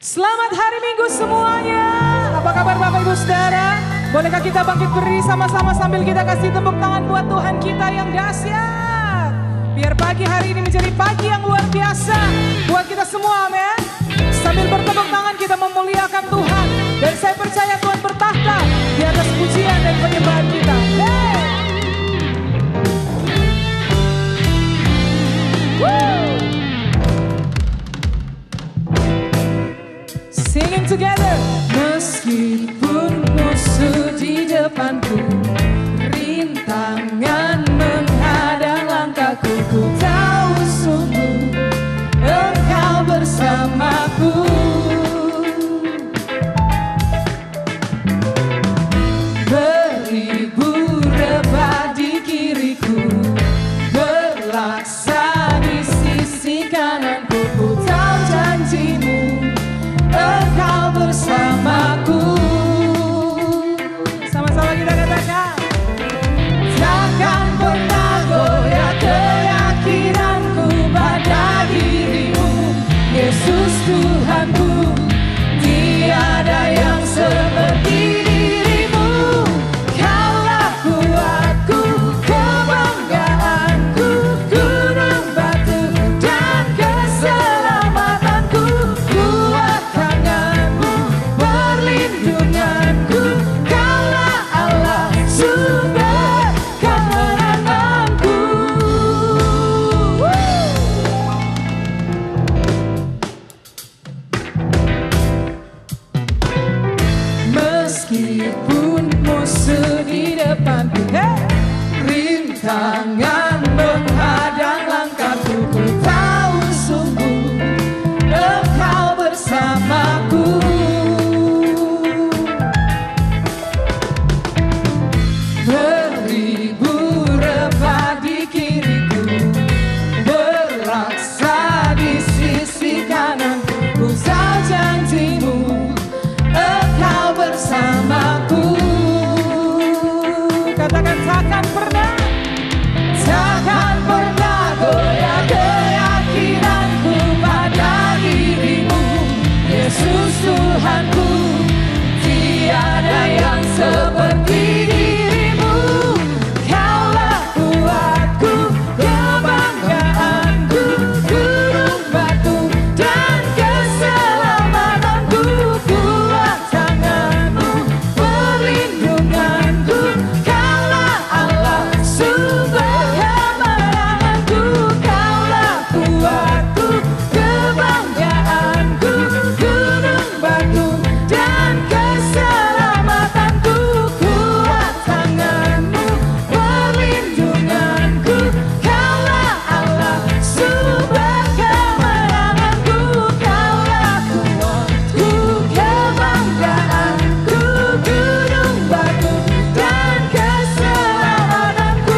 Selamat hari Minggu semuanya. Apa kabar Bapak Ibu Saudara? Bolehkah kita bangkit berdiri sama-sama sambil kita kasih tepuk tangan buat Tuhan kita yang dahsyat. Biar pagi hari ini menjadi pagi yang luar biasa buat kita semua, amin. Sambil bertepuk tangan kita memuliakan Tuhan. Dan saya percaya Tuhan bertahta di atas pujian dan penyembahan kita. Singing together. Meskipun musuh di depanku, rintangan menghadang langkahku, ku tahu sungguh Engkau bersamaku. Beribu rebah di kiriku, berlaksa di sisi kananku, ku tahu janjimu Engkau bersamaku. Sama-sama kita katakan. Takkan pernah goyah keyakinanku pada dirimu, Yesus Tuhanku. Tiada yang seperti dirimu. Kaulah kuatku, kebanggaanku, gunung batu dan keselamatanku. Kuat tanganmu, perlindunganku. Kaulah Allah, sumber kemenanganku. Meskipun musuh di depanku, rintangan menghadang langkahku, ku tahu sungguh Engkau bersamaku. Beribu rebah di kiriku, berlaksa di sisi kananku, ku tahu janjimu Engkau bersamaku. Katakan takkan pernah goyah keyakinanku pada dirimu, Yesus Tuhanku. Tiada yang seperti dirimu. Kaulah kuatku, kebanggaanku, gunung batu dan keselamatanku. Kuat tanganmu, perlindunganku. Kaulah Allah, sumber kemenanganku. Kaulah kuatku, kebanggaanku, gunung batu dan keselamatanku. Kuat tanganmu, perlindunganku. Kaulah Allah, sumber kemenanganku. Kaulah kuatku, kebanggaanku, gunung batu dan keselamatanku.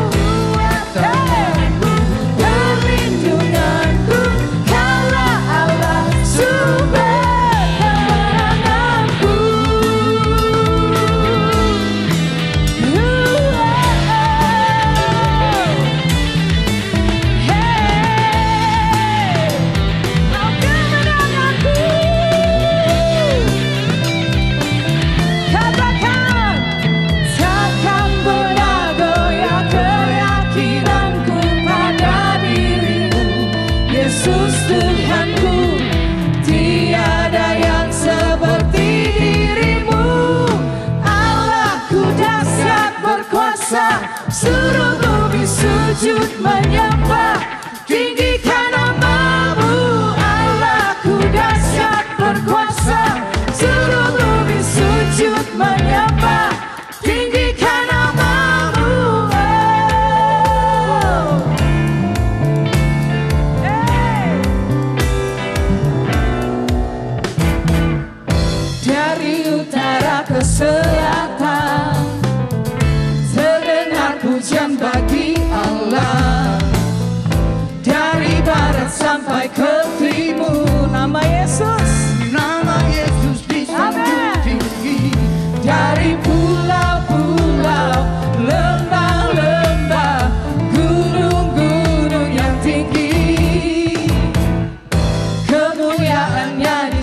Kuat tanganmu, perlindunganku. Kaulah Allah, sumber kemenanganku. Kau kemenanganku. Katakan, takkan pernah goyah keyakinanku pada dirimu, Yesus Tuhanku. Tiada yang seperti dirimu. Allahku dahsyat berkuasa, seluruh bumi sujud menyembah, tinggikan namamu. Allahku dahsyat berkuasa, seluruh bumi sujud menyembah, tinggikan namamu. Dari utara ke selatan, terdengar pujian bagi Allah. Dari barat sampai ke timur, nama Yesus bisa tinggi. Dari pulau-pulau, lembah-lembah, gunung-gunung yang tinggi, kemuliaannya di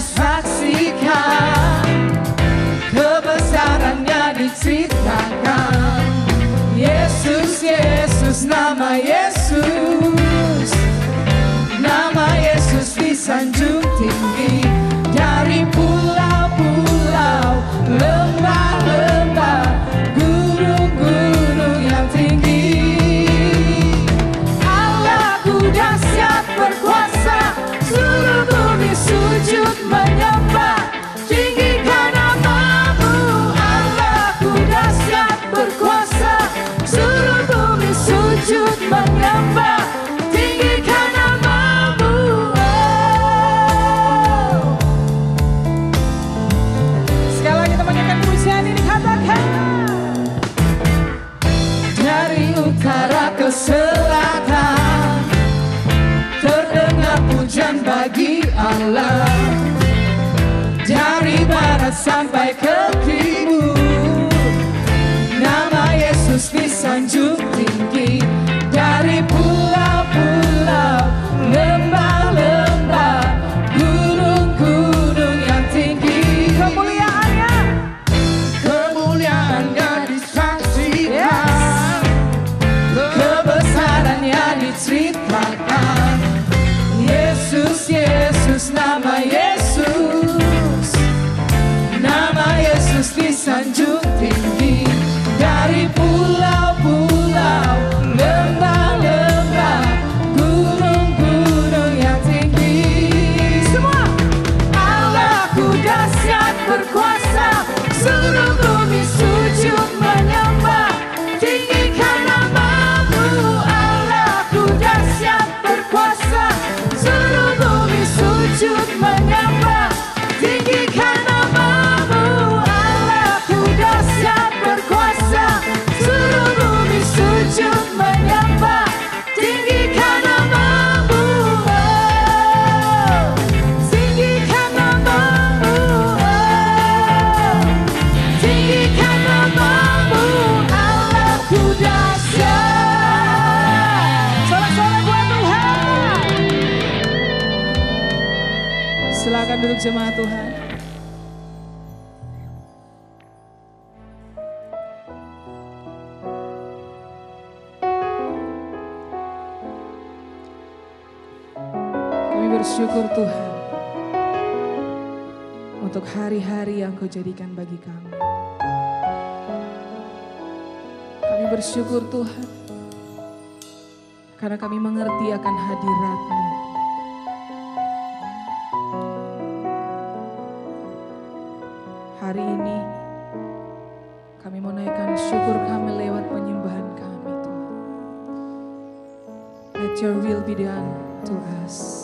Allah. Dari barat sampai ke timur, nama Yesus disanjung tinggi. Dari pulau-pulau, lembah-lembah, gunung-gunung yang tinggi, kemuliaannya disaksikan, kebesarannya diceritakan. Yesus, Yesus, nama Yesus, nama Yesus disanjung tinggi. Dari pulau-pulau, lembah-lembah, gunung-gunung yang tinggi. Semua Allahku dahsyat berkuasa, seluruh bumi sujud menyembah, tinggikan namamu. Allahku dahsyat berkuasa, seluruh bumi sujud menyembah, tinggikan namamu. Allahku dahsyat berkuasa, seluruh bumi sujud menyembah, tinggikan namamu. Tinggikan namamu. Tinggikan namamu. Allahku dahsyat. Sorak-sorak buat Tuhan. Silakan duduk jemaat Tuhan. Kami bersyukur Tuhan untuk hari-hari yang Kau jadikan bagi kami. Kami bersyukur Tuhan karena kami mengerti akan hadirat-Mu. Hari ini kami menaikkan syukur kami lewat penyembahan kami Tuhan. Let your will be done to us.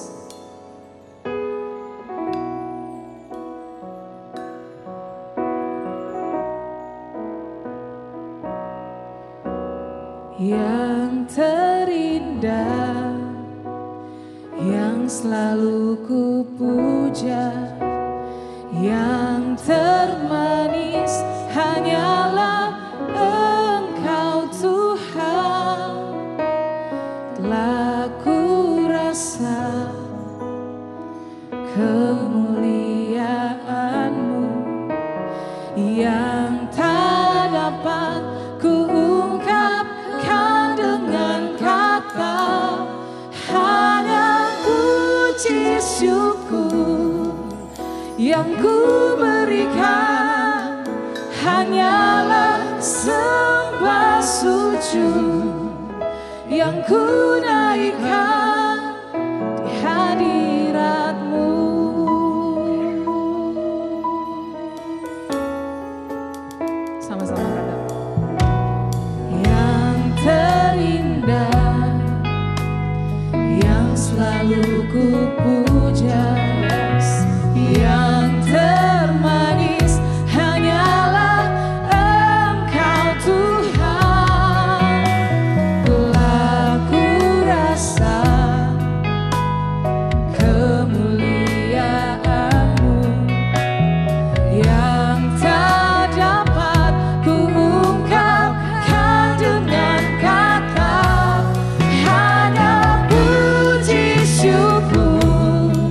Yang terindah, yang selalu ku puja, yang termanis hanyalah Engkau Tuhan. Telah ku rasa kemuliaan-Mu yang tak dapat ku ungkapkan dengan kata. Hanya puji syukur yang ku berikan, hanyalah sembah sujud yang ku naikkan di hadirat-Mu. Sama-sama hadap. Yang terindah, yang selalu ku puja, yang termanis hanyalah Engkau Tuhan. Telah ku rasa kemuliaan-Mu yang tak dapat ku ungkapkan dengan kata. Hanya puji syukur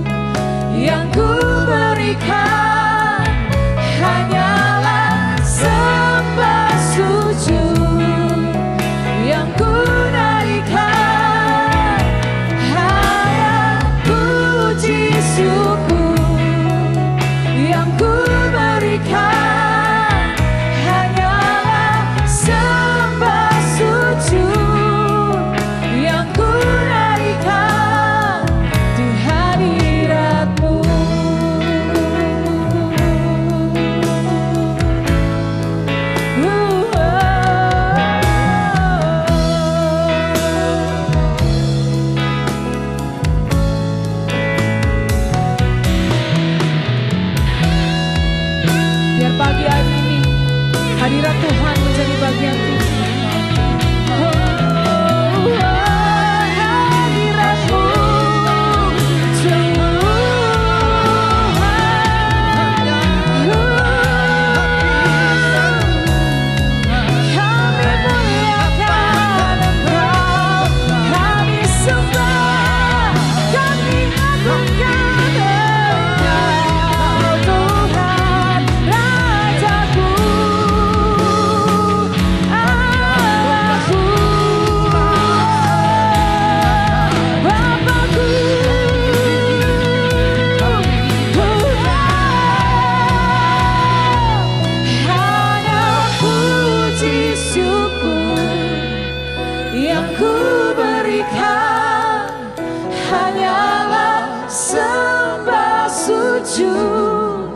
sujud,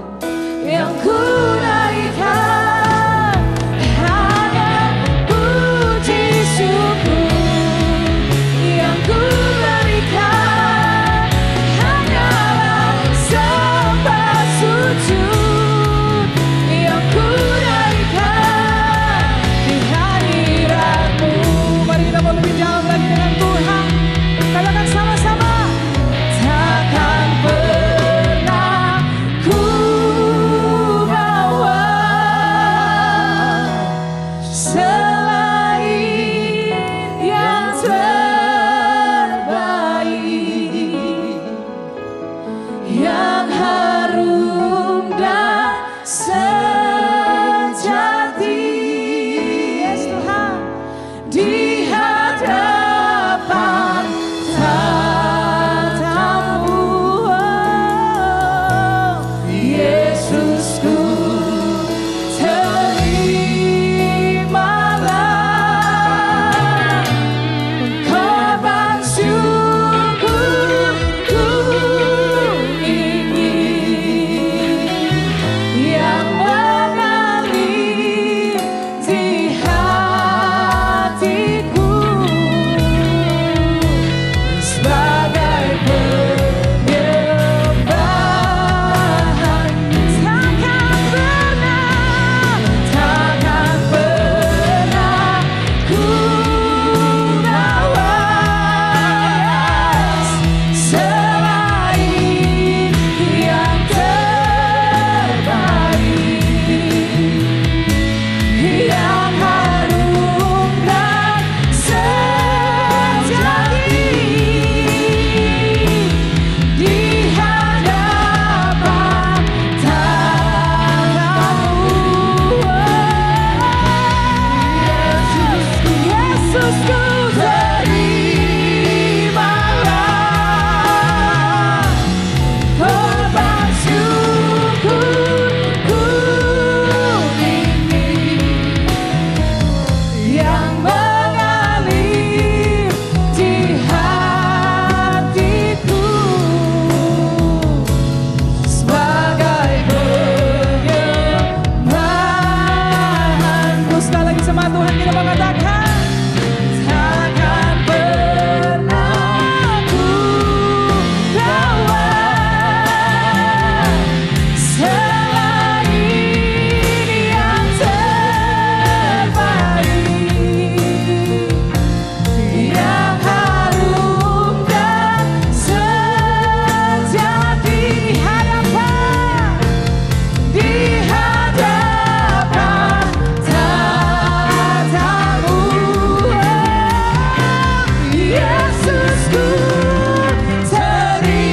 yang ku naikkan hanya puji syukur, yang ku berikan hanyalah sembah sujud, yang ku naikkan di hadirat-Mu. Mari kita mau lebih jauh lagi dengan Tuhan. Katakan sama-sama. Takkan pernah ku bawa selain yang terbaik, yang harum dan sejati. Yes Tuhan, di hadapan tatamu, oh, Yesusku, terimalah korban syukurku ini, yang mengalir di hatiku sebagai penyembahan. Takkan pernah ku bawa selain yang terbaik, yang harum dan sejati, di hadapan tatamu, Yesusku, terimalah korban syukurku ini, yang mengalir di hatiku sebagai penyembahanku. Sekali lagi sama Tuhan kita mengatakan, takkan pernah ku bawa selain yang terbaik, yang harum dan sejati, di hadapan tatamu, Yesusku, terimalah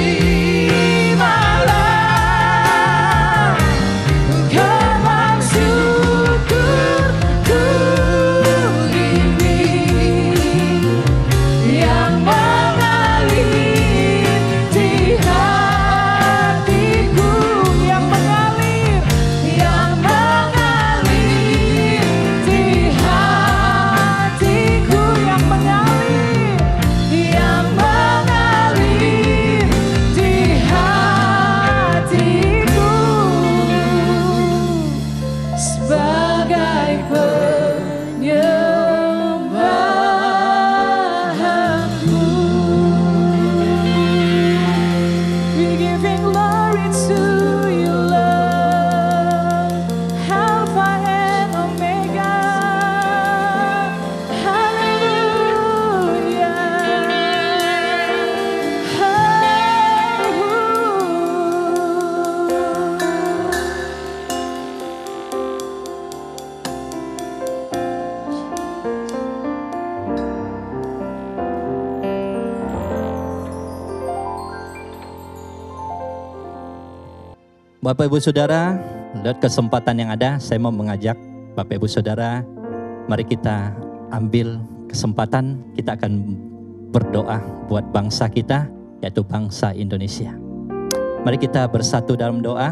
korban syukurku ini, yang mengalir di hatiku, yang mengalir di hatiku, yang mengalir di hatiku sebagai penyembahanku. We giving glory to you, Lord, Alpha and Omega. Hallelujah. Bapak Ibu Saudara, lewat kesempatan yang ada, saya mau mengajak Bapak Ibu Saudara, mari kita ambil kesempatan, kita akan berdoa buat bangsa kita, yaitu bangsa Indonesia. Mari kita bersatu dalam doa.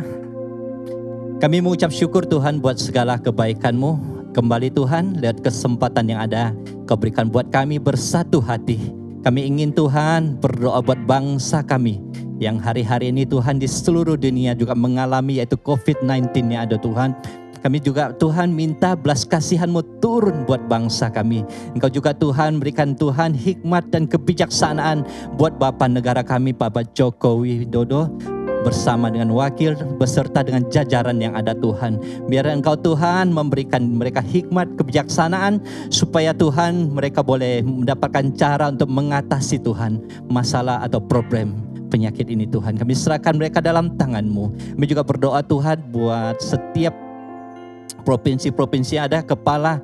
Kami mengucap syukur Tuhan buat segala kebaikan-Mu. Kembali Tuhan, lewat kesempatan yang ada, Kau berikan buat kami bersatu hati. Kami ingin Tuhan berdoa buat bangsa kami. yang hari-hari ini Tuhan di seluruh dunia juga mengalami yaitu COVID-19 yang ada Tuhan. Kami juga Tuhan minta belas kasihan-Mu turun buat bangsa kami. Engkau juga Tuhan berikan Tuhan hikmat dan kebijaksanaan buat Bapa negara kami Bapak Joko Widodo bersama dengan wakil beserta dengan jajaran yang ada Tuhan. Biar Engkau Tuhan memberikan mereka hikmat kebijaksanaan supaya Tuhan mereka boleh mendapatkan cara untuk mengatasi Tuhan masalah atau problem penyakit ini Tuhan. Kami serahkan mereka dalam tangan-Mu. Kami juga berdoa Tuhan buat setiap provinsi-provinsi ada kepala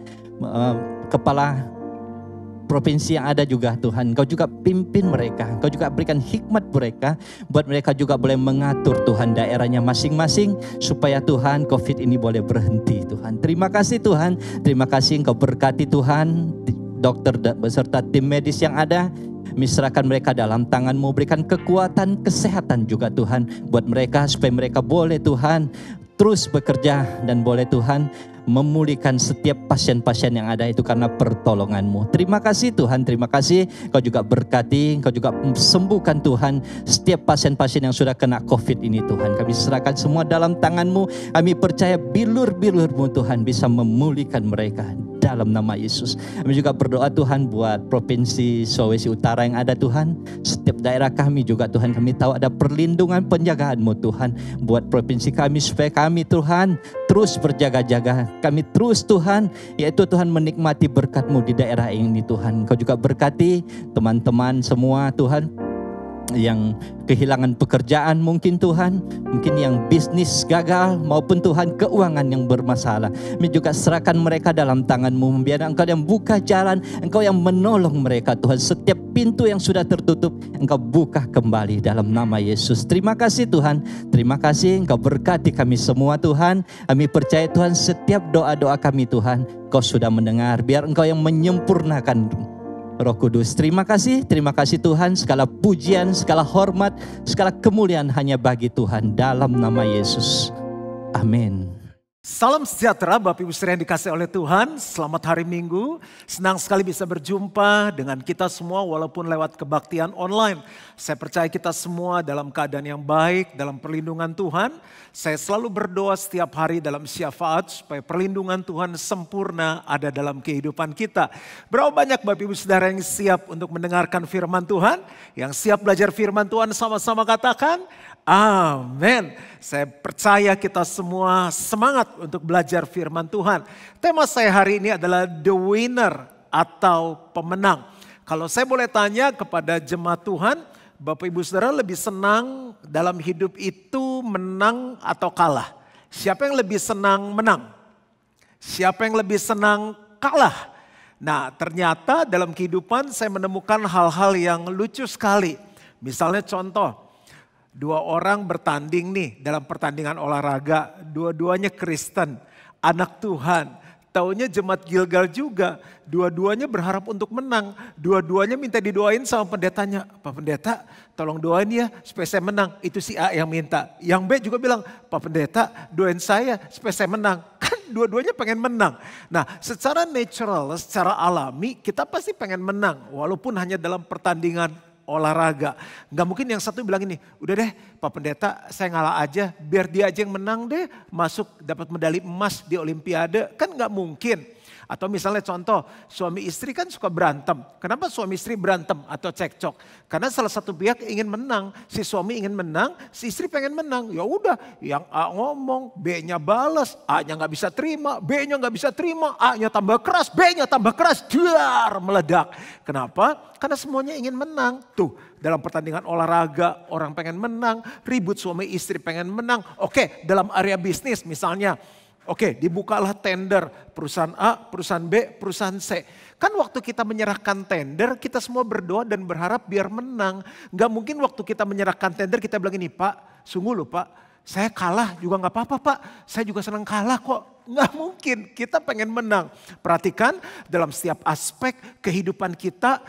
provinsi yang ada juga Tuhan. Engkau juga pimpin mereka. Engkau juga berikan hikmat mereka. Buat mereka juga boleh mengatur Tuhan daerahnya masing-masing. Supaya Tuhan COVID ini boleh berhenti Tuhan. Terima kasih Tuhan. Terima kasih Engkau berkati Tuhan. Dokter beserta tim medis yang ada. Serahkan mereka dalam tangan-Mu. Berikan kekuatan, kesehatan juga Tuhan. Buat mereka supaya mereka boleh Tuhan terus bekerja dan boleh Tuhan memulihkan setiap pasien-pasien yang ada itu karena pertolongan-Mu. Terima kasih Tuhan, terima kasih. Kau juga berkati, Kau juga sembuhkan Tuhan setiap pasien-pasien yang sudah kena COVID ini Tuhan. Kami serahkan semua dalam tangan-Mu. Kami percaya bilur-bilur-Mu Tuhan bisa memulihkan mereka dalam nama Yesus. Kami juga berdoa Tuhan buat Provinsi Sulawesi Utara yang ada Tuhan. Setiap daerah kami juga Tuhan, kami tahu ada perlindungan penjagaan-Mu Tuhan. Buat provinsi kami supaya kami Tuhan terus berjaga-jaga. Kami terus Tuhan, yaitu Tuhan menikmati berkat-Mu di daerah ini Tuhan. Kau juga berkati teman-teman semua Tuhan yang kehilangan pekerjaan mungkin Tuhan, mungkin yang bisnis gagal maupun Tuhan keuangan yang bermasalah. Kami juga serahkan mereka dalam tangan-Mu. Biar Engkau yang buka jalan, Engkau yang menolong mereka Tuhan. Setiap pintu yang sudah tertutup Engkau buka kembali dalam nama Yesus. Terima kasih Tuhan, terima kasih Engkau berkati kami semua Tuhan. Kami percaya Tuhan setiap doa-doa kami Tuhan Kau sudah mendengar. Biar Engkau yang menyempurnakan Roh Kudus. Terima kasih Tuhan. Segala pujian, segala hormat, segala kemuliaan hanya bagi Tuhan dalam nama Yesus. Amin. Salam sejahtera Bapak Ibu Saudara yang dikasihi oleh Tuhan. Selamat hari Minggu. Senang sekali bisa berjumpa dengan kita semua walaupun lewat kebaktian online. Saya percaya kita semua dalam keadaan yang baik, dalam perlindungan Tuhan. Saya selalu berdoa setiap hari dalam syafaat supaya perlindungan Tuhan sempurna ada dalam kehidupan kita. Berapa banyak Bapak Ibu Saudara yang siap untuk mendengarkan firman Tuhan? Yang siap belajar firman Tuhan sama-sama katakan amin. Saya percaya kita semua semangat untuk belajar firman Tuhan. Tema saya hari ini adalah The Winner atau pemenang. Kalau saya boleh tanya kepada jemaat Tuhan, Bapak Ibu Saudara lebih senang dalam hidup itu menang atau kalah? Siapa yang lebih senang menang? Siapa yang lebih senang kalah? Nah, ternyata dalam kehidupan saya menemukan hal-hal yang lucu sekali. Misalnya contoh, dua orang bertanding nih dalam pertandingan olahraga. Dua-duanya Kristen, anak Tuhan. Taunya jemaat Gilgal juga. Dua-duanya berharap untuk menang. Dua-duanya minta didoain sama pendetanya. Pak Pendeta tolong doain ya supaya saya menang. Itu si A yang minta. Yang B juga bilang, Pak Pendeta doain saya supaya saya menang. Kan dua-duanya pengen menang. Nah, secara natural, secara alami kita pasti pengen menang. Walaupun hanya dalam pertandingan olahraga. Nggak mungkin yang satu bilang ini, udah deh Pak Pendeta saya ngalah aja, biar dia aja yang menang deh, masuk dapat medali emas di Olimpiade. Kan nggak mungkin. Atau misalnya contoh, suami istri kan suka berantem. Kenapa suami istri berantem atau cekcok? Karena salah satu pihak ingin menang, si suami ingin menang, si istri pengen menang. Ya udah, yang A ngomong, B-nya balas, A-nya nggak bisa terima, B-nya nggak bisa terima, A-nya tambah keras, B-nya tambah keras, dar meledak. Kenapa? Karena semuanya ingin menang. Tuh, dalam pertandingan olahraga orang pengen menang, ribut suami istri pengen menang. Oke, dalam area bisnis misalnya, oke, dibukalah tender perusahaan A, perusahaan B, perusahaan C. Kan waktu kita menyerahkan tender, kita semua berdoa dan berharap biar menang. Gak mungkin waktu kita menyerahkan tender kita bilang ini, Pak, sungguh loh Pak, saya kalah juga gak apa-apa Pak, saya juga senang kalah kok. Gak mungkin, kita pengen menang. Perhatikan dalam setiap aspek kehidupan kita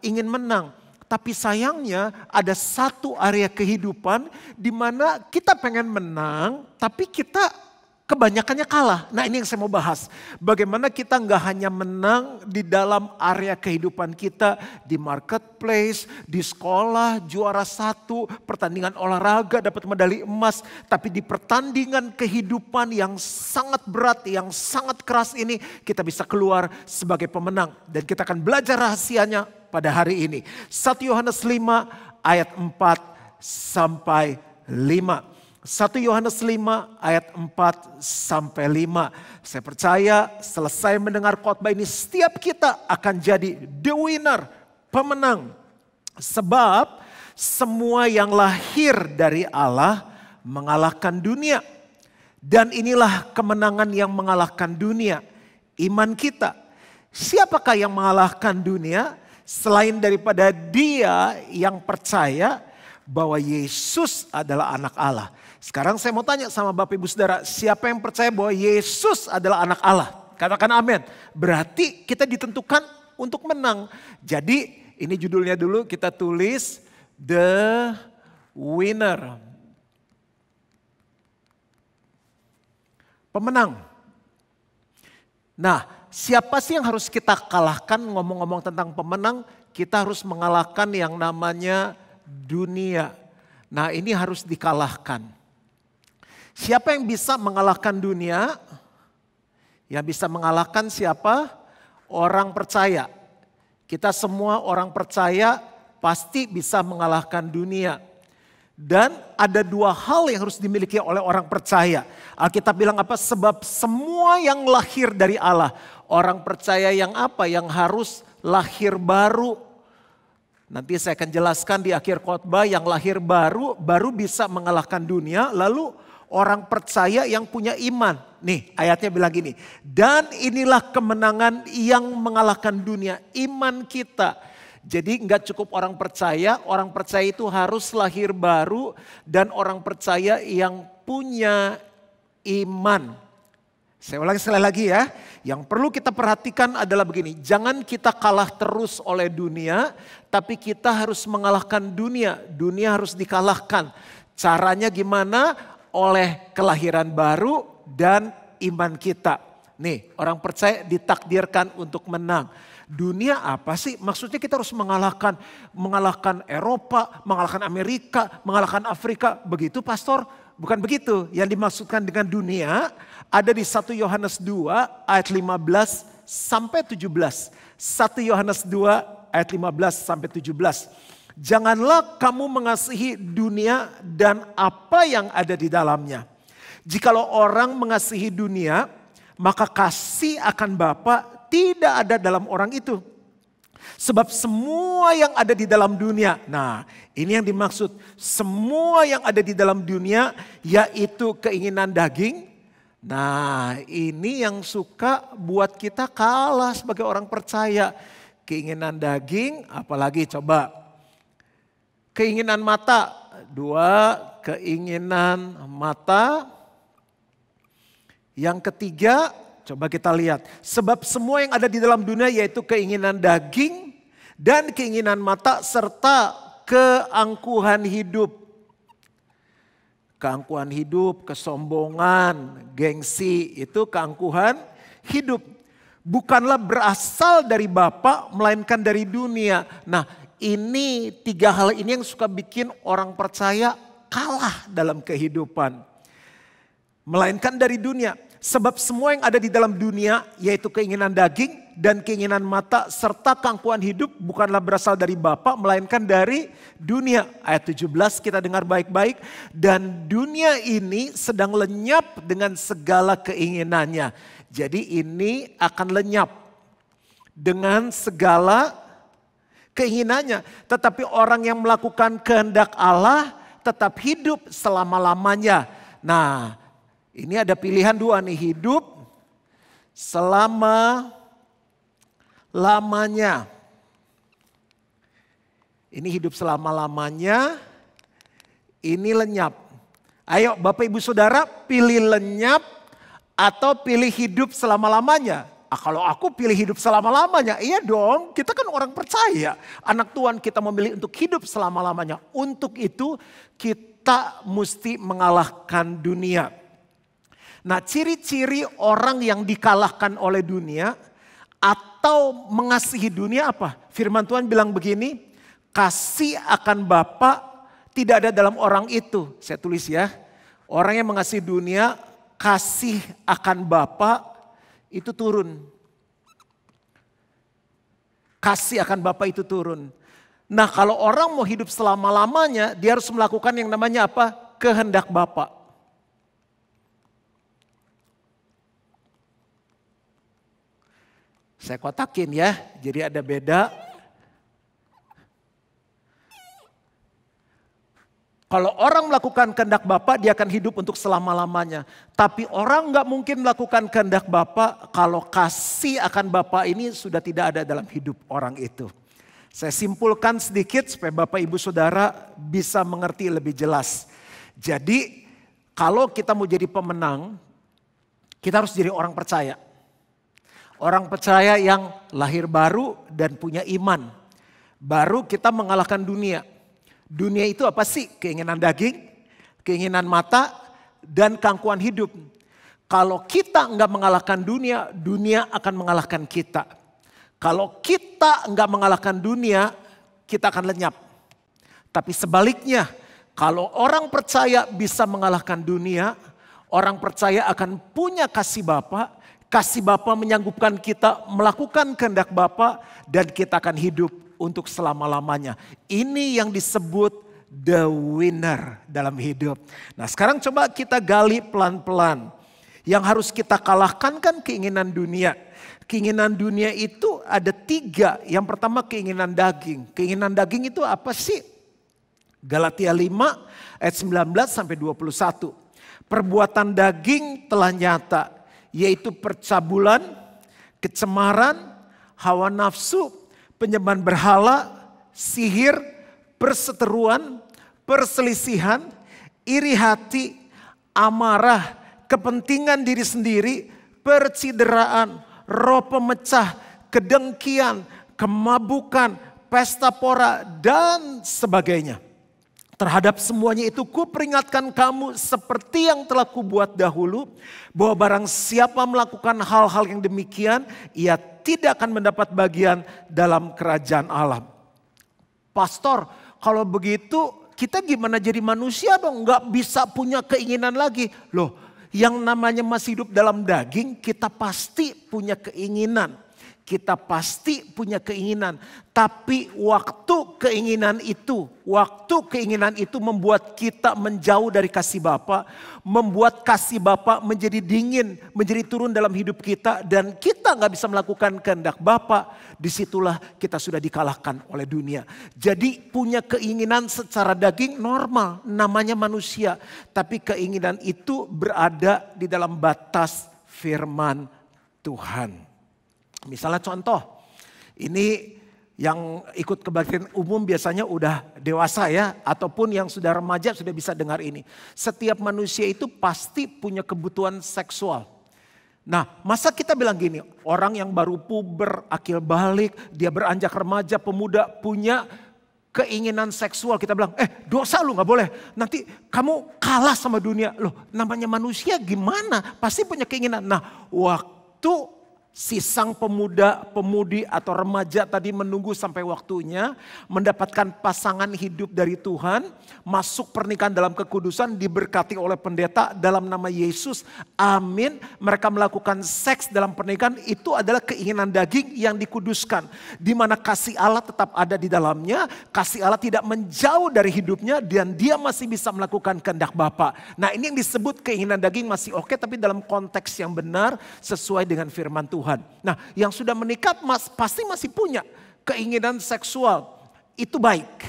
ingin menang. Tapi sayangnya ada satu area kehidupan di mana kita pengen menang, tapi kita kebanyakannya kalah. Nah ini yang saya mau bahas. Bagaimana kita nggak hanya menang di dalam area kehidupan kita. Di marketplace, di sekolah, juara 1, pertandingan olahraga dapat medali emas. Tapi di pertandingan kehidupan yang sangat berat, yang sangat keras ini. Kita bisa keluar sebagai pemenang. Dan kita akan belajar rahasianya pada hari ini. 1 Yohanes 5 ayat 4 sampai 5. 1 Yohanes 5 ayat 4 sampai 5. Saya percaya selesai mendengar khotbah ini setiap kita akan jadi the winner, pemenang. Sebab semua yang lahir dari Allah mengalahkan dunia. Dan inilah kemenangan yang mengalahkan dunia, iman kita. Siapakah yang mengalahkan dunia selain daripada dia yang percaya bahwa Yesus adalah anak Allah. Sekarang saya mau tanya sama Bapak Ibu Saudara, siapa yang percaya bahwa Yesus adalah anak Allah? Katakan amin. Berarti kita ditentukan untuk menang. Jadi ini judulnya dulu kita tulis The Winner. Pemenang. Nah, siapa sih yang harus kita kalahkan? Ngomong-ngomong tentang pemenang, kita harus mengalahkan yang namanya dunia. Nah, ini harus dikalahkan. Siapa yang bisa mengalahkan dunia? Yang bisa mengalahkan siapa? Orang percaya. Kita semua orang percaya pasti bisa mengalahkan dunia. Dan ada 2 hal yang harus dimiliki oleh orang percaya. Alkitab bilang apa? Sebab semua yang lahir dari Allah. Orang percaya yang apa? Yang harus lahir baru. Nanti saya akan jelaskan di akhir khotbah, yang lahir baru bisa mengalahkan dunia. Lalu orang percaya yang punya iman. Nih ayatnya bilang gini. Dan inilah kemenangan yang mengalahkan dunia. Iman kita. Jadi nggak cukup orang percaya itu harus lahir baru. Dan orang percaya yang punya iman. Saya ulangi sekali lagi ya. Yang perlu kita perhatikan adalah begini. Jangan kita kalah terus oleh dunia. Tapi kita harus mengalahkan dunia. Dunia harus dikalahkan. Caranya gimana? Oleh kelahiran baru dan iman kita. Nih, orang percaya ditakdirkan untuk menang. Dunia apa sih? Maksudnya kita harus mengalahkan Eropa, mengalahkan Amerika, mengalahkan Afrika. Begitu pastor? Bukan begitu. Yang dimaksudkan dengan dunia ada di 1 Yohanes 2 ayat 15 sampai 17. 1 Yohanes 2 ayat 15 sampai 17. Janganlah kamu mengasihi dunia dan apa yang ada di dalamnya. Jikalau orang mengasihi dunia, maka kasih akan Bapa tidak ada dalam orang itu. Sebab semua yang ada di dalam dunia, nah ini yang dimaksud. Semua yang ada di dalam dunia yaitu keinginan daging. Nah ini yang suka buat kita kalah sebagai orang percaya. Keinginan daging, apalagi coba. Keinginan mata, 2 keinginan mata. Yang ketiga, coba kita lihat. Sebab semua yang ada di dalam dunia yaitu keinginan daging dan keinginan mata serta keangkuhan hidup. Keangkuhan hidup, kesombongan, gengsi, itu keangkuhan hidup. Bukanlah berasal dari Bapa melainkan dari dunia. Nah, ini 3 hal ini yang suka bikin orang percaya kalah dalam kehidupan. Melainkan dari dunia. Sebab semua yang ada di dalam dunia yaitu keinginan daging dan keinginan mata serta keangkuhan hidup bukanlah berasal dari Bapa melainkan dari dunia. Ayat 17 kita dengar baik-baik. Dan dunia ini sedang lenyap dengan segala keinginannya. Jadi ini akan lenyap dengan segala keinginannya. Tetapi orang yang melakukan kehendak Allah tetap hidup selama-lamanya. Nah, ini ada pilihan 2 nih, hidup selama-lamanya. Ini hidup selama-lamanya, ini lenyap. Ayo Bapak Ibu Saudara, pilih lenyap atau pilih hidup selama-lamanya? Kalau aku pilih hidup selama-lamanya, iya dong, kita kan orang percaya. Anak Tuhan, kita memilih untuk hidup selama-lamanya. Untuk itu kita mesti mengalahkan dunia. Nah, ciri-ciri orang yang dikalahkan oleh dunia atau mengasihi dunia apa? Firman Tuhan bilang begini, kasih akan Bapa tidak ada dalam orang itu. Saya tulis ya, orang yang mengasihi dunia, kasih akan Bapa itu turun. Kasih akan Bapa itu turun. Nah, kalau orang mau hidup selama-lamanya, dia harus melakukan yang namanya apa? Kehendak Bapa. Saya kotakin ya, jadi ada beda. Kalau orang melakukan kehendak Bapa, dia akan hidup untuk selama-lamanya. Tapi orang nggak mungkin melakukan kehendak Bapa kalau kasih akan Bapa ini sudah tidak ada dalam hidup orang itu. Saya simpulkan sedikit supaya Bapak Ibu Saudara bisa mengerti lebih jelas. Jadi kalau kita mau jadi pemenang, kita harus jadi orang percaya. Orang percaya yang lahir baru dan punya iman. Baru kita mengalahkan dunia. Dunia itu apa sih? Keinginan daging, keinginan mata, dan keangkuhan hidup. Kalau kita enggak mengalahkan dunia, dunia akan mengalahkan kita. Kalau kita enggak mengalahkan dunia, kita akan lenyap. Tapi sebaliknya, kalau orang percaya bisa mengalahkan dunia, orang percaya akan punya kasih Bapa. Kasih Bapa menyanggupkan kita melakukan kehendak Bapa dan kita akan hidup untuk selama-lamanya. Ini yang disebut the winner dalam hidup. Nah, sekarang coba kita gali pelan-pelan. Yang harus kita kalahkan kan keinginan dunia. Keinginan dunia itu ada 3. Yang pertama keinginan daging. Keinginan daging itu apa sih? Galatia 5 ayat 19 sampai 21. Perbuatan daging telah nyata, yaitu percabulan, kecemaran, hawa nafsu, penyembahan berhala, sihir, perseteruan, perselisihan, iri hati, amarah, kepentingan diri sendiri, percideraan, roh pemecah, kedengkian, kemabukan, pesta pora, dan sebagainya. Terhadap semuanya itu kuperingatkan kamu seperti yang telah kubuat dahulu, bahwa barang siapa melakukan hal-hal yang demikian, ia tidak akan mendapat bagian dalam kerajaan Allah. Pastor, kalau begitu kita gimana jadi manusia dong? Nggak bisa punya keinginan lagi. Loh, yang namanya masih hidup dalam daging, kita pasti punya keinginan. Kita pasti punya keinginan, tapi waktu keinginan itu membuat kita menjauh dari kasih Bapa, membuat kasih Bapa menjadi dingin, menjadi turun dalam hidup kita, dan kita nggak bisa melakukan kehendak Bapa. Disitulah kita sudah dikalahkan oleh dunia. Jadi punya keinginan secara daging normal, namanya manusia, tapi keinginan itu berada di dalam batas firman Tuhan. Misalnya contoh, ini yang ikut kebaktian umum biasanya udah dewasa ya, ataupun yang sudah remaja sudah bisa dengar ini. Setiap manusia itu pasti punya kebutuhan seksual. Nah, masa kita bilang gini, orang yang baru puber, akil balik, dia beranjak remaja, pemuda, punya keinginan seksual. Kita bilang, dosa lu gak boleh, nanti kamu kalah sama dunia. Loh, namanya manusia gimana? Pasti punya keinginan. Nah, waktu si sang pemuda, pemudi atau remaja tadi menunggu sampai waktunya mendapatkan pasangan hidup dari Tuhan, masuk pernikahan dalam kekudusan, diberkati oleh pendeta dalam nama Yesus. Amin. Mereka melakukan seks dalam pernikahan, itu adalah keinginan daging yang dikuduskan. Di mana kasih Allah tetap ada di dalamnya, kasih Allah tidak menjauh dari hidupnya dan dia masih bisa melakukan kehendak Bapa. Nah, ini yang disebut keinginan daging masih oke, tapi dalam konteks yang benar sesuai dengan firman Tuhan. Nah, yang sudah menikah pasti masih punya keinginan seksual. Itu baik.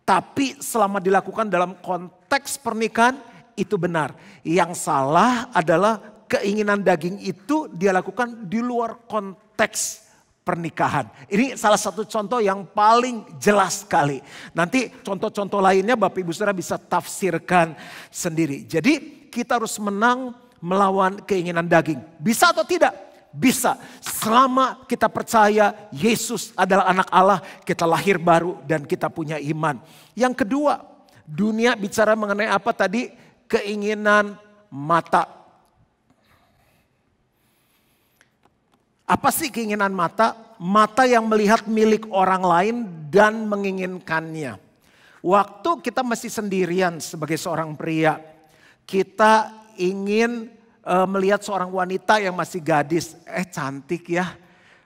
Tapi selama dilakukan dalam konteks pernikahan itu benar. Yang salah adalah keinginan daging itu dia lakukan di luar konteks pernikahan. Ini salah satu contoh yang paling jelas sekali. Nanti contoh-contoh lainnya Bapak Ibu Saudara bisa tafsirkan sendiri. Jadi kita harus menang melawan keinginan daging. Bisa atau tidak? Bisa, selama kita percaya Yesus adalah anak Allah, kita lahir baru dan kita punya iman. Yang kedua, dunia bicara mengenai apa tadi? Keinginan mata. Apa sih keinginan mata? Mata yang melihat milik orang lain dan menginginkannya. Waktu kita masih sendirian sebagai seorang pria, kita ingin melihat seorang wanita yang masih gadis. Cantik ya,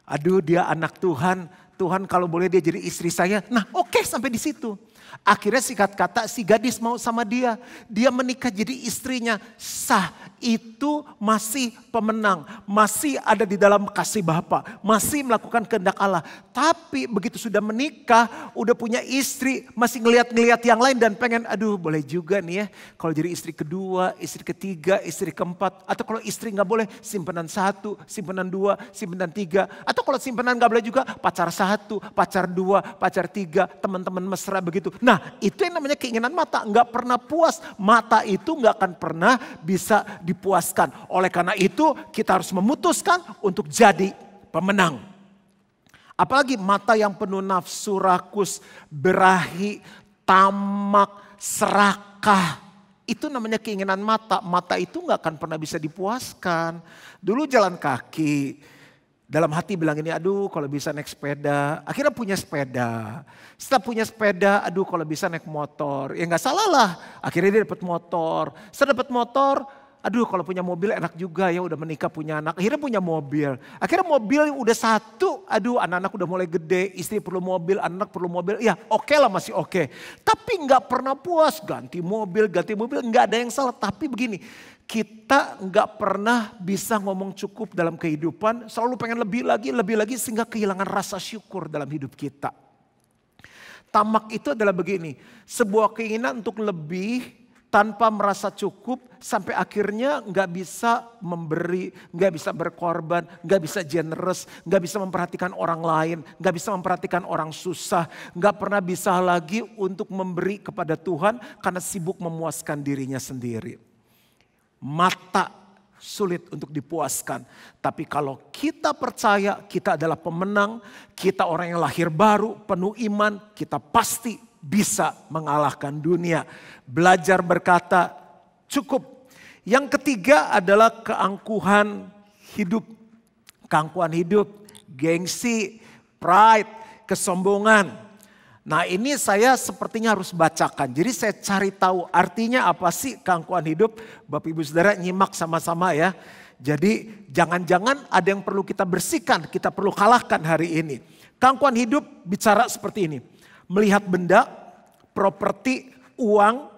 aduh dia anak Tuhan. Tuhan kalau boleh dia jadi istri saya. Nah oke, sampai di situ. Akhirnya singkat kata si gadis mau sama dia. Dia menikah jadi istrinya. Sah, itu masih pemenang. Masih ada di dalam kasih Bapa. Masih melakukan kehendak Allah. Tapi begitu sudah menikah, udah punya istri, masih ngeliat-ngeliat yang lain dan pengen, aduh boleh juga nih ya. Kalau jadi istri kedua, istri ketiga, istri keempat. Atau kalau istri gak boleh, simpanan 1, simpanan 2, simpanan 3. Atau kalau simpanan gak boleh juga, pacar 1, pacar 2, pacar 3, teman-teman mesra begitu. Nah itu yang namanya keinginan mata, nggak pernah puas. Mata itu nggak akan pernah bisa dipuaskan. Oleh karena itu kita harus memutuskan untuk jadi pemenang. Apalagi mata yang penuh nafsu rakus, berahi, tamak, serakah. Itu namanya keinginan mata. Mata itu nggak akan pernah bisa dipuaskan. Dulu jalan kaki. Dalam hati bilang ini, aduh kalau bisa naik sepeda. Akhirnya punya sepeda. Setelah punya sepeda, aduh kalau bisa naik motor. Ya gak salah lah, akhirnya dia dapat motor. Setelah dapat motor, aduh kalau punya mobil enak juga ya, udah menikah punya anak. Akhirnya punya mobil. Akhirnya mobil udah 1, aduh anak-anak udah mulai gede. Istri perlu mobil, anak perlu mobil. Ya oke lah, masih oke. Tapi gak pernah puas, ganti mobil, gak ada yang salah. Tapi begini, kita nggak pernah bisa ngomong cukup dalam kehidupan, selalu pengen lebih lagi sehingga kehilangan rasa syukur dalam hidup kita. Tamak itu adalah begini, sebuah keinginan untuk lebih tanpa merasa cukup sampai akhirnya nggak bisa memberi, nggak bisa berkorban, nggak bisa generous, nggak bisa memperhatikan orang lain, nggak bisa memperhatikan orang susah, nggak pernah bisa lagi untuk memberi kepada Tuhan karena sibuk memuaskan dirinya sendiri. Mata sulit untuk dipuaskan. Tapi kalau kita percaya kita adalah pemenang, kita orang yang lahir baru, penuh iman, kita pasti bisa mengalahkan dunia. Belajar berkata cukup. Yang ketiga adalah keangkuhan hidup. Keangkuhan hidup, gengsi, pride, kesombongan. Nah ini saya sepertinya harus bacakan. Jadi saya cari tahu artinya apa sih keangkuhan hidup. Bapak Ibu Saudara nyimak sama-sama ya. Jadi jangan-jangan ada yang perlu kita bersihkan, kita perlu kalahkan hari ini. Keangkuhan hidup bicara seperti ini. Melihat benda, properti, uang,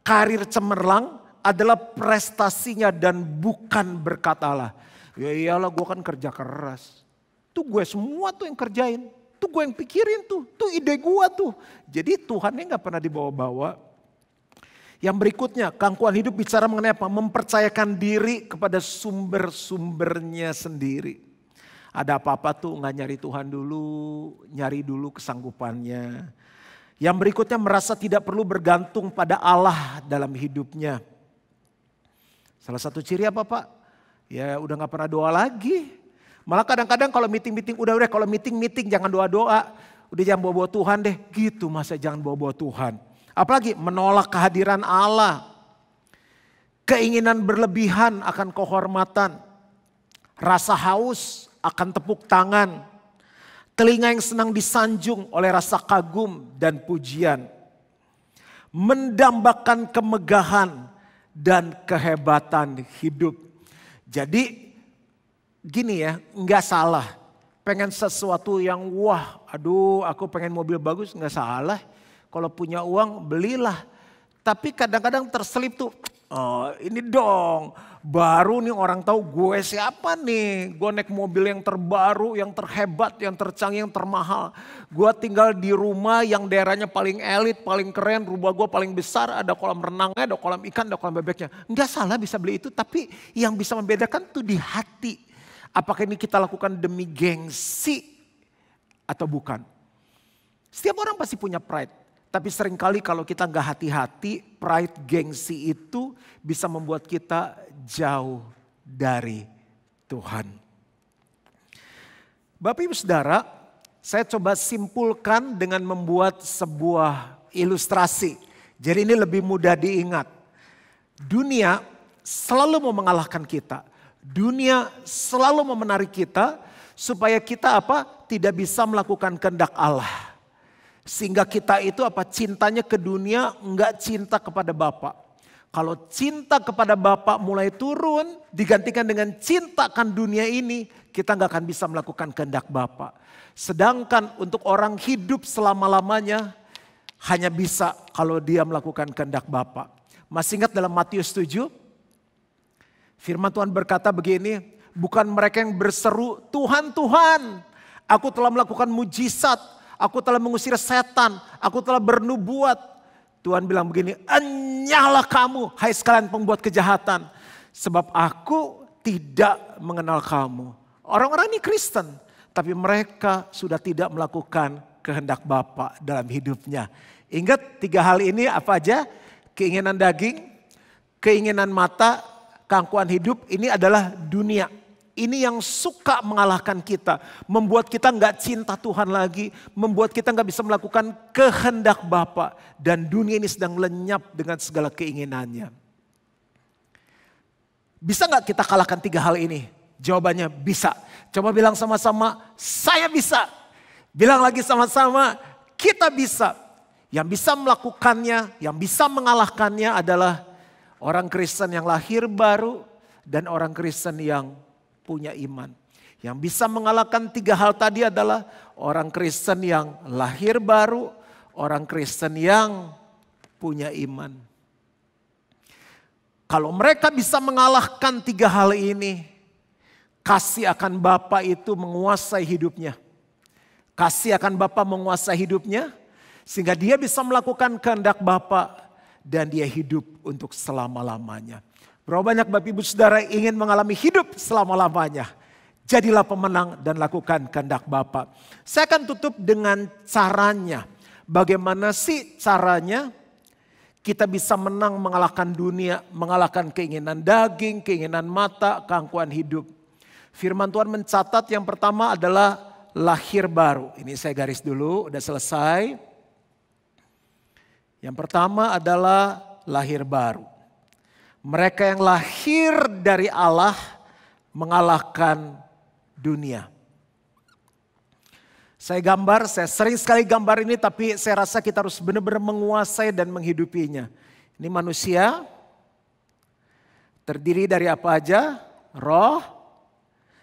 karir cemerlang adalah prestasinya dan bukan berkat Allah. Ya iyalah gue kan kerja keras. Tuh gue semua tuh yang kerjain. Tuh gue yang pikirin tuh ide gue tuh. Jadi Tuhannya gak pernah dibawa-bawa. Yang berikutnya, keangkuhan hidup bicara mengenai apa? Mempercayakan diri kepada sumber-sumbernya sendiri. Ada apa-apa tuh gak nyari Tuhan dulu, nyari dulu kesanggupannya. Yang berikutnya merasa tidak perlu bergantung pada Allah dalam hidupnya. Salah satu ciri apa Pak? Ya udah gak pernah doa lagi. Malah kadang-kadang kalau meeting-meeting, udah kalau meeting jangan doa-doa. Udah jangan bawa-bawa Tuhan deh. Gitu masa jangan bawa-bawa Tuhan. Apalagi menolak kehadiran Allah. Keinginan berlebihan akan kehormatan. Rasa haus akan tepuk tangan. Telinga yang senang disanjung oleh rasa kagum dan pujian. Mendambakan kemegahan dan kehebatan hidup. Jadi gini ya, nggak salah. Pengen sesuatu yang wah, aduh aku pengen mobil bagus, nggak salah. Kalau punya uang belilah. Tapi kadang-kadang terselip tuh, oh ini dong baru nih orang tahu gue siapa nih. Gue naik mobil yang terbaru, yang terhebat, yang tercanggih, yang termahal. Gue tinggal di rumah yang daerahnya paling elit, paling keren. Rumah gue paling besar, ada kolam renangnya, ada kolam ikan, ada kolam bebeknya. Nggak salah bisa beli itu, tapi yang bisa membedakan tuh di hati. Apakah ini kita lakukan demi gengsi atau bukan? Setiap orang pasti punya pride. Tapi seringkali kalau kita nggak hati-hati, pride gengsi itu bisa membuat kita jauh dari Tuhan. Bapak Ibu Saudara, saya coba simpulkan dengan membuat sebuah ilustrasi. Jadi ini lebih mudah diingat. Dunia selalu mau mengalahkan kita. Dunia selalu mau menarik kita Supaya kita apa? Tidak bisa melakukan kehendak Allah. Sehingga kita itu apa? Cintanya ke dunia, enggak cinta kepada Bapa. Kalau cinta kepada Bapa mulai turun, digantikan dengan cintakan dunia ini, kita enggak akan bisa melakukan kehendak Bapa. Sedangkan untuk orang hidup selama-lamanya, hanya bisa kalau dia melakukan kehendak Bapa. Masih ingat dalam Matius 7? Firman Tuhan berkata begini, bukan mereka yang berseru, Tuhan, Tuhan, aku telah melakukan mujizat, aku telah mengusir setan, aku telah bernubuat. Tuhan bilang begini, enyahlah kamu, hai sekalian pembuat kejahatan, sebab aku tidak mengenal kamu. Orang-orang ini Kristen, tapi mereka sudah tidak melakukan kehendak Bapa dalam hidupnya. Ingat 3 hal ini apa aja? Keinginan daging, keinginan mata, keangkuhan hidup, ini adalah dunia. Ini yang suka mengalahkan kita. Membuat kita nggak cinta Tuhan lagi. Membuat kita nggak bisa melakukan kehendak Bapa. Dan dunia ini sedang lenyap dengan segala keinginannya. Bisa nggak kita kalahkan 3 hal ini? Jawabannya bisa. Coba bilang sama-sama, saya bisa. Bilang lagi sama-sama, kita bisa. Yang bisa melakukannya, yang bisa mengalahkannya adalah orang Kristen yang lahir baru dan orang Kristen yang punya iman. Yang bisa mengalahkan 3 hal tadi adalah orang Kristen yang lahir baru, orang Kristen yang punya iman. Kalau mereka bisa mengalahkan 3 hal ini, kasih akan Bapa itu menguasai hidupnya. Kasih akan Bapa menguasai hidupnya, sehingga dia bisa melakukan kehendak Bapa dan dia hidup untuk selama-lamanya. Berapa banyak Bapak Ibu Saudara ingin mengalami hidup selama-lamanya. Jadilah pemenang dan lakukan kehendak Bapa. Saya akan tutup dengan caranya. Bagaimana sih caranya kita bisa menang mengalahkan dunia, mengalahkan keinginan daging, keinginan mata, keangkuhan hidup. Firman Tuhan mencatat yang pertama adalah lahir baru. Ini saya garis dulu, udah selesai. Yang pertama adalah lahir baru. Mereka yang lahir dari Allah mengalahkan dunia. Saya sering sekali gambar ini, tapi saya rasa kita harus benar-benar menguasai dan menghidupinya. Ini manusia terdiri dari apa aja? Roh,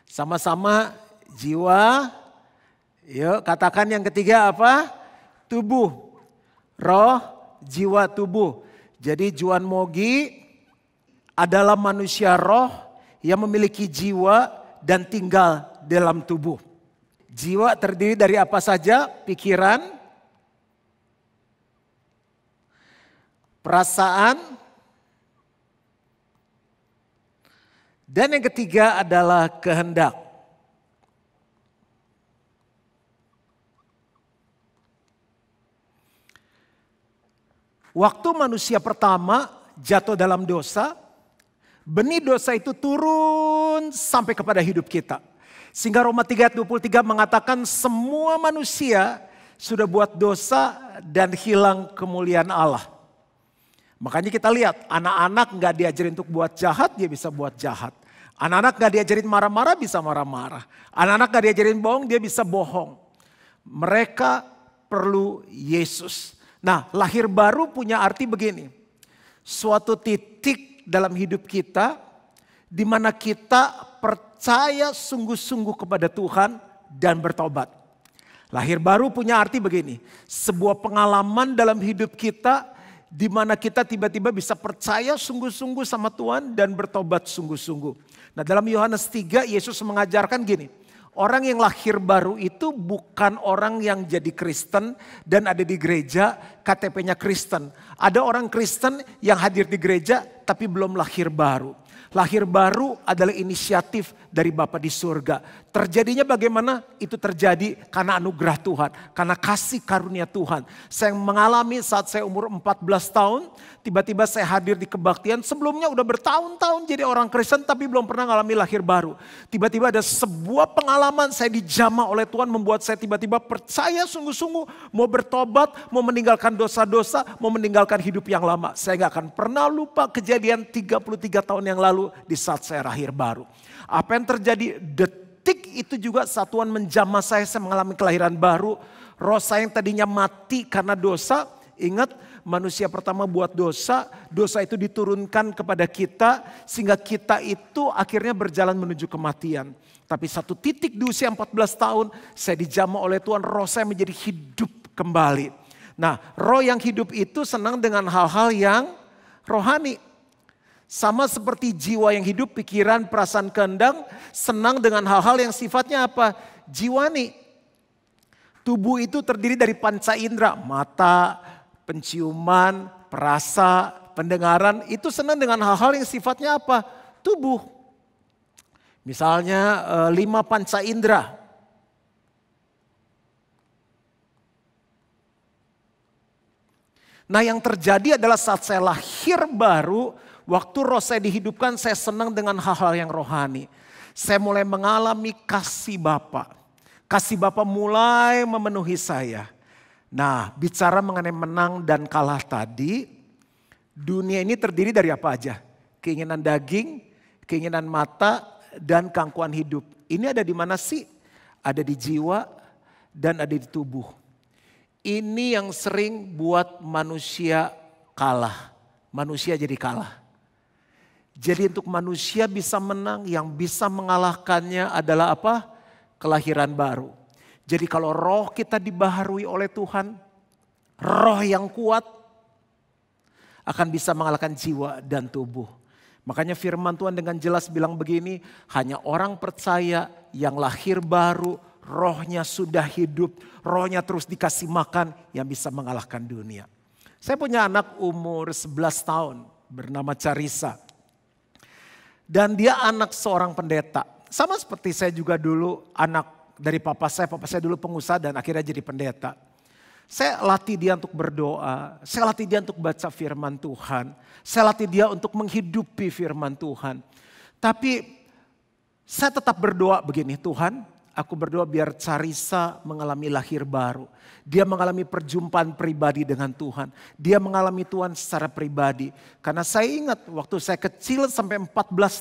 sama-sama jiwa. Yuk katakan yang ketiga apa? Tubuh. Roh, jiwa, tubuh. Jadi Juan Mogi adalah manusia roh yang memiliki jiwa dan tinggal dalam tubuh. Jiwa terdiri dari apa saja? Pikiran, perasaan, dan yang ketiga adalah kehendak. Waktu manusia pertama jatuh dalam dosa, benih dosa itu turun sampai kepada hidup kita. Sehingga Roma 3:23 mengatakan semua manusia sudah buat dosa dan hilang kemuliaan Allah. Makanya kita lihat anak-anak gak diajarin untuk buat jahat, dia bisa buat jahat. Anak-anak gak diajarin marah-marah, bisa marah-marah. Anak-anak gak diajarin bohong, dia bisa bohong. Mereka perlu Yesus. Nah, lahir baru punya arti begini. Suatu titik dalam hidup kita di mana kita percaya sungguh-sungguh kepada Tuhan dan bertobat. Lahir baru punya arti begini. Sebuah pengalaman dalam hidup kita di mana kita tiba-tiba bisa percaya sungguh-sungguh sama Tuhan dan bertobat sungguh-sungguh. Nah, dalam Yohanes 3 Yesus mengajarkan gini. Orang yang lahir baru itu bukan orang yang jadi Kristen dan ada di gereja KTP-nya Kristen. Ada orang Kristen yang hadir di gereja tapi belum lahir baru. Lahir baru adalah inisiatif dari Bapa di surga. Terjadinya bagaimana? Itu terjadi karena anugerah Tuhan. Karena kasih karunia Tuhan. Saya mengalami saat saya umur 14 tahun. Tiba-tiba saya hadir di kebaktian. Sebelumnya udah bertahun-tahun jadi orang Kristen tapi belum pernah mengalami lahir baru. Tiba-tiba ada sebuah pengalaman saya dijamah oleh Tuhan. Membuat saya tiba-tiba percaya sungguh-sungguh. Mau bertobat, mau meninggalkan dosa-dosa, mau meninggalkan hidup yang lama. Saya gak akan pernah lupa kejadian 33 tahun yang lalu di saat saya lahir baru. Apa yang terjadi? detik itu juga satuan menjamah saya mengalami kelahiran baru. Roh saya yang tadinya mati karena dosa, ingat manusia pertama buat dosa, dosa itu diturunkan kepada kita sehingga kita itu akhirnya berjalan menuju kematian. Tapi satu titik di usia 14 tahun saya dijamah oleh Tuhan, roh saya menjadi hidup kembali. Nah, roh yang hidup itu senang dengan hal-hal yang rohani. Sama seperti jiwa yang hidup, pikiran, perasaan, kehendak, senang dengan hal-hal yang sifatnya apa? Jiwani. Tubuh itu terdiri dari panca indera, mata, penciuman, perasa, pendengaran. Itu senang dengan hal-hal yang sifatnya apa? Tubuh. Misalnya 5 panca indera. Nah, yang terjadi adalah saat saya lahir baru, waktu roh saya dihidupkan, saya senang dengan hal-hal yang rohani. Saya mulai mengalami kasih Bapa. Kasih Bapa mulai memenuhi saya. Nah, bicara mengenai menang dan kalah tadi, dunia ini terdiri dari apa aja? Keinginan daging, keinginan mata, dan keangkuhan hidup. Ini ada di mana sih? Ada di jiwa dan ada di tubuh. Ini yang sering buat manusia kalah. Manusia jadi kalah. Jadi untuk manusia bisa menang, yang bisa mengalahkannya adalah apa? Kelahiran baru. Jadi kalau roh kita dibaharui oleh Tuhan, roh yang kuat akan bisa mengalahkan jiwa dan tubuh. Makanya firman Tuhan dengan jelas bilang begini, hanya orang percaya yang lahir baru, rohnya sudah hidup, rohnya terus dikasih makan yang bisa mengalahkan dunia. Saya punya anak umur 11 tahun bernama Carissa. Dan dia anak seorang pendeta. Sama seperti saya juga dulu anak dari papa saya dulu pengusaha dan akhirnya jadi pendeta. Saya latih dia untuk berdoa, saya latih dia untuk baca firman Tuhan. Saya latih dia untuk menghidupi firman Tuhan. Tapi saya tetap berdoa begini, Tuhan, aku berdoa biar Carissa mengalami lahir baru. Dia mengalami perjumpaan pribadi dengan Tuhan. Dia mengalami Tuhan secara pribadi. Karena saya ingat waktu saya kecil sampai 14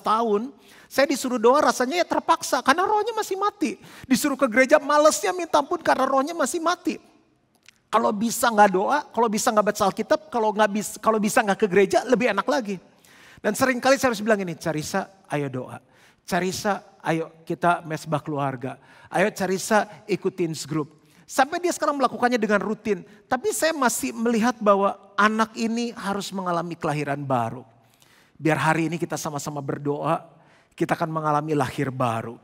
tahun, saya disuruh doa rasanya ya terpaksa karena rohnya masih mati. Disuruh ke gereja malesnya minta ampun karena rohnya masih mati. Kalau bisa nggak doa, kalau bisa nggak baca Alkitab, kalau bisa nggak ke gereja lebih enak lagi. Dan seringkali saya harus bilang ini, Carissa ayo doa. Carissa ayo kita mesbah keluarga. Ayo Carissa ikutin group. Sampai dia sekarang melakukannya dengan rutin. Tapi saya masih melihat bahwa anak ini harus mengalami kelahiran baru. Biar hari ini kita sama-sama berdoa, kita akan mengalami lahir baru.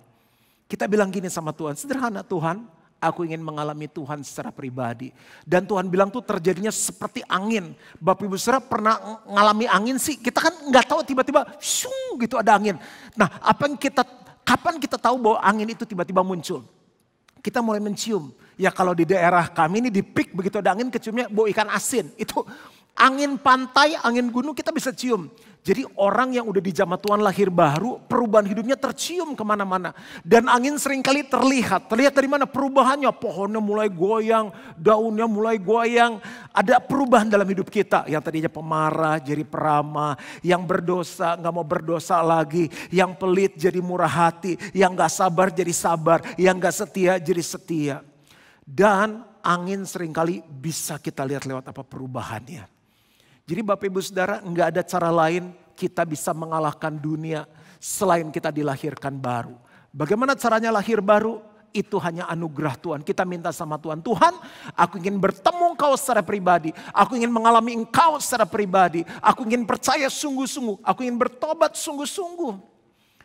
Kita bilang gini sama Tuhan, sederhana Tuhan, aku ingin mengalami Tuhan secara pribadi. Dan Tuhan bilang tuh terjadinya seperti angin. Bapak Ibu Saudara pernah ngalami angin sih? Kita kan nggak tahu tiba-tiba syung gitu ada angin. Nah kapan kita tahu bahwa angin itu tiba-tiba muncul? Kita mulai mencium. Ya kalau di daerah kami ini di Pik begitu ada angin keciumnya bau ikan asin. Itu angin pantai, angin gunung kita bisa cium. Jadi orang yang udah dijamah Tuhan lahir baru, perubahan hidupnya tercium kemana-mana. Dan angin seringkali terlihat. Terlihat dari mana perubahannya? Pohonnya mulai goyang, daunnya mulai goyang. Ada perubahan dalam hidup kita. Yang tadinya pemarah jadi peramah. Yang berdosa gak mau berdosa lagi. Yang pelit jadi murah hati. Yang gak sabar jadi sabar. Yang gak setia jadi setia. Dan angin seringkali bisa kita lihat lewat apa perubahannya. Jadi Bapak Ibu Saudara enggak ada cara lain kita bisa mengalahkan dunia selain kita dilahirkan baru. Bagaimana caranya lahir baru? Itu hanya anugerah Tuhan. Kita minta sama Tuhan, Tuhan aku ingin bertemu Engkau secara pribadi. Aku ingin mengalami Engkau secara pribadi. Aku ingin percaya sungguh-sungguh. Aku ingin bertobat sungguh-sungguh.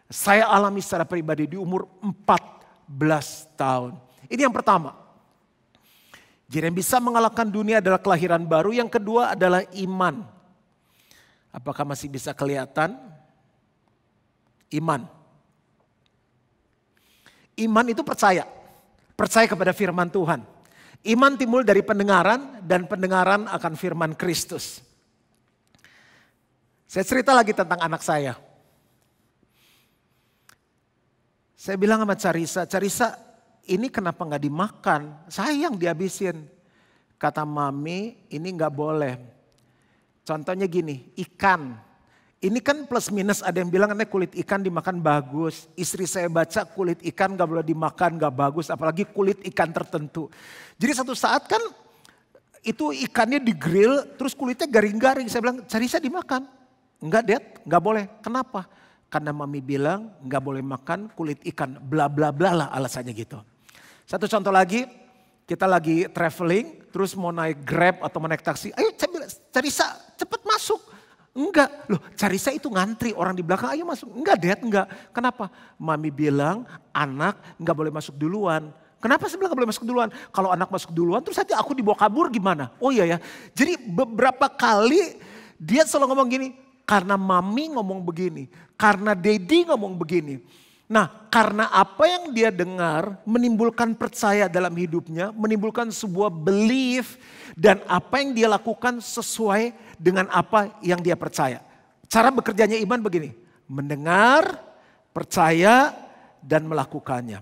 Saya alami secara pribadi di umur 14 tahun. Ini yang pertama. Jadi yang bisa mengalahkan dunia adalah kelahiran baru. Yang kedua adalah iman. Apakah masih bisa kelihatan? Iman. Iman itu percaya. Percaya kepada firman Tuhan. Iman timbul dari pendengaran dan pendengaran akan firman Kristus. Saya cerita lagi tentang anak saya. Saya bilang sama Carissa, Carissa, ini kenapa gak dimakan? Sayang dihabisin. Kata mami ini gak boleh. Contohnya gini, ikan. Ini kan plus minus, ada yang bilang kulit ikan dimakan bagus. Istri saya baca kulit ikan gak boleh dimakan, gak bagus. Apalagi kulit ikan tertentu. Jadi satu saat kan itu ikannya di grill terus kulitnya garing-garing. Saya bilang, Carissa dimakan. Enggak Dad, gak boleh. Kenapa? Karena mami bilang gak boleh makan kulit ikan. Bla bla bla lah alasannya gitu. Satu contoh lagi, kita lagi traveling terus mau naik Grab atau mau naik taksi. Ayo Carissa cepet masuk. Enggak, loh Carissa itu ngantri orang di belakang, ayo masuk. Enggak Dad, enggak. Kenapa? Mami bilang anak enggak boleh masuk duluan. Kenapa saya bilang enggak boleh masuk duluan? Kalau anak masuk duluan terus nanti aku dibawa kabur gimana? Oh iya ya, jadi beberapa kali dia selalu ngomong gini, karena mami ngomong begini, karena daddy ngomong begini. Nah, karena apa yang dia dengar menimbulkan percaya dalam hidupnya, menimbulkan sebuah belief dan apa yang dia lakukan sesuai dengan apa yang dia percaya. Cara bekerjanya iman begini, mendengar, percaya dan melakukannya.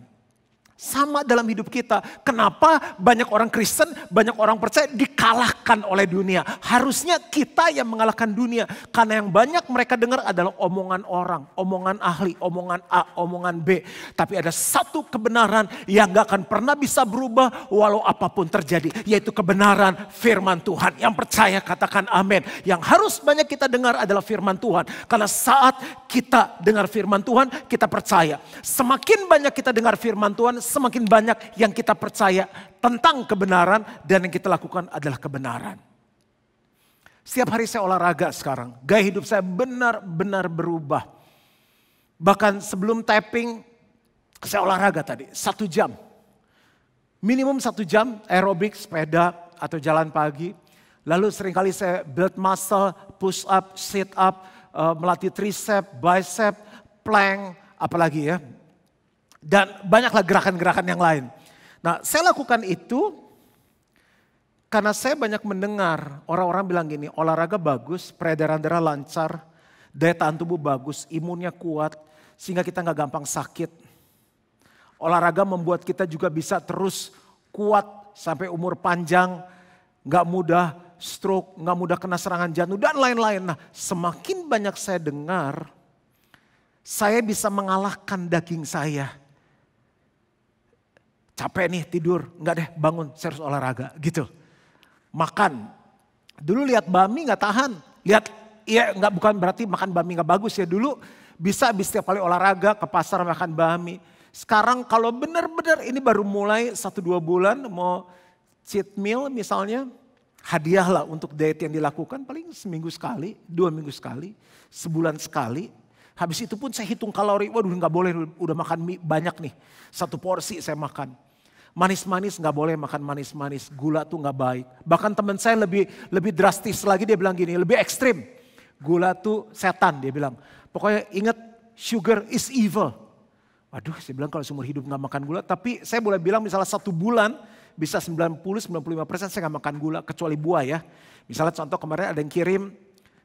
Sama dalam hidup kita. Kenapa banyak orang Kristen, banyak orang percaya dikalahkan oleh dunia. Harusnya kita yang mengalahkan dunia. Karena yang banyak mereka dengar adalah omongan orang, omongan ahli, omongan A, omongan B. Tapi ada satu kebenaran yang gak akan pernah bisa berubah walau apapun terjadi. Yaitu kebenaran firman Tuhan. Yang percaya katakan amin. Yang harus banyak kita dengar adalah firman Tuhan. Karena saat kita dengar firman Tuhan, kita percaya. Semakin banyak kita dengar firman Tuhan, semakin banyak yang kita percaya tentang kebenaran dan yang kita lakukan adalah kebenaran. Setiap hari saya olahraga sekarang, gaya hidup saya benar-benar berubah. Bahkan sebelum tapping, saya olahraga tadi 1 jam. Minimum 1 jam aerobik, sepeda atau jalan pagi. Lalu seringkali saya build muscle, push up, sit up, melatih tricep, bicep, plank, apalagi ya. Dan banyaklah gerakan-gerakan yang lain. Nah, saya lakukan itu karena saya banyak mendengar orang-orang bilang gini, olahraga bagus, peredaran darah lancar, daya tahan tubuh bagus, imunnya kuat, sehingga kita gak gampang sakit. Olahraga membuat kita juga bisa terus kuat sampai umur panjang, gak mudah stroke, gak mudah kena serangan jantung, dan lain-lain. Nah, semakin banyak saya dengar, saya bisa mengalahkan daging saya. Capek nih tidur, enggak deh bangun, saya harus olahraga gitu. Makan, dulu lihat bami gak tahan, lihat ya nggak, bukan berarti makan bami gak bagus ya, dulu bisa habis setiap kali olahraga ke pasar makan bami. Sekarang kalau benar-benar ini baru mulai 1-2 bulan mau cheat meal misalnya, hadiahlah untuk diet yang dilakukan paling seminggu sekali, 2 minggu sekali, sebulan sekali. Habis itu pun saya hitung kalori, waduh gak boleh udah makan mie banyak nih, 1 porsi saya makan. Manis-manis gak boleh makan manis-manis, gula tuh gak baik. Bahkan teman saya lebih drastis lagi, dia bilang gini, lebih ekstrim. Gula tuh setan dia bilang, pokoknya ingat sugar is evil. Waduh saya bilang kalau seumur hidup gak makan gula, tapi saya boleh bilang misalnya 1 bulan bisa 90-95% saya gak makan gula kecuali buah ya. Misalnya contoh kemarin ada yang kirim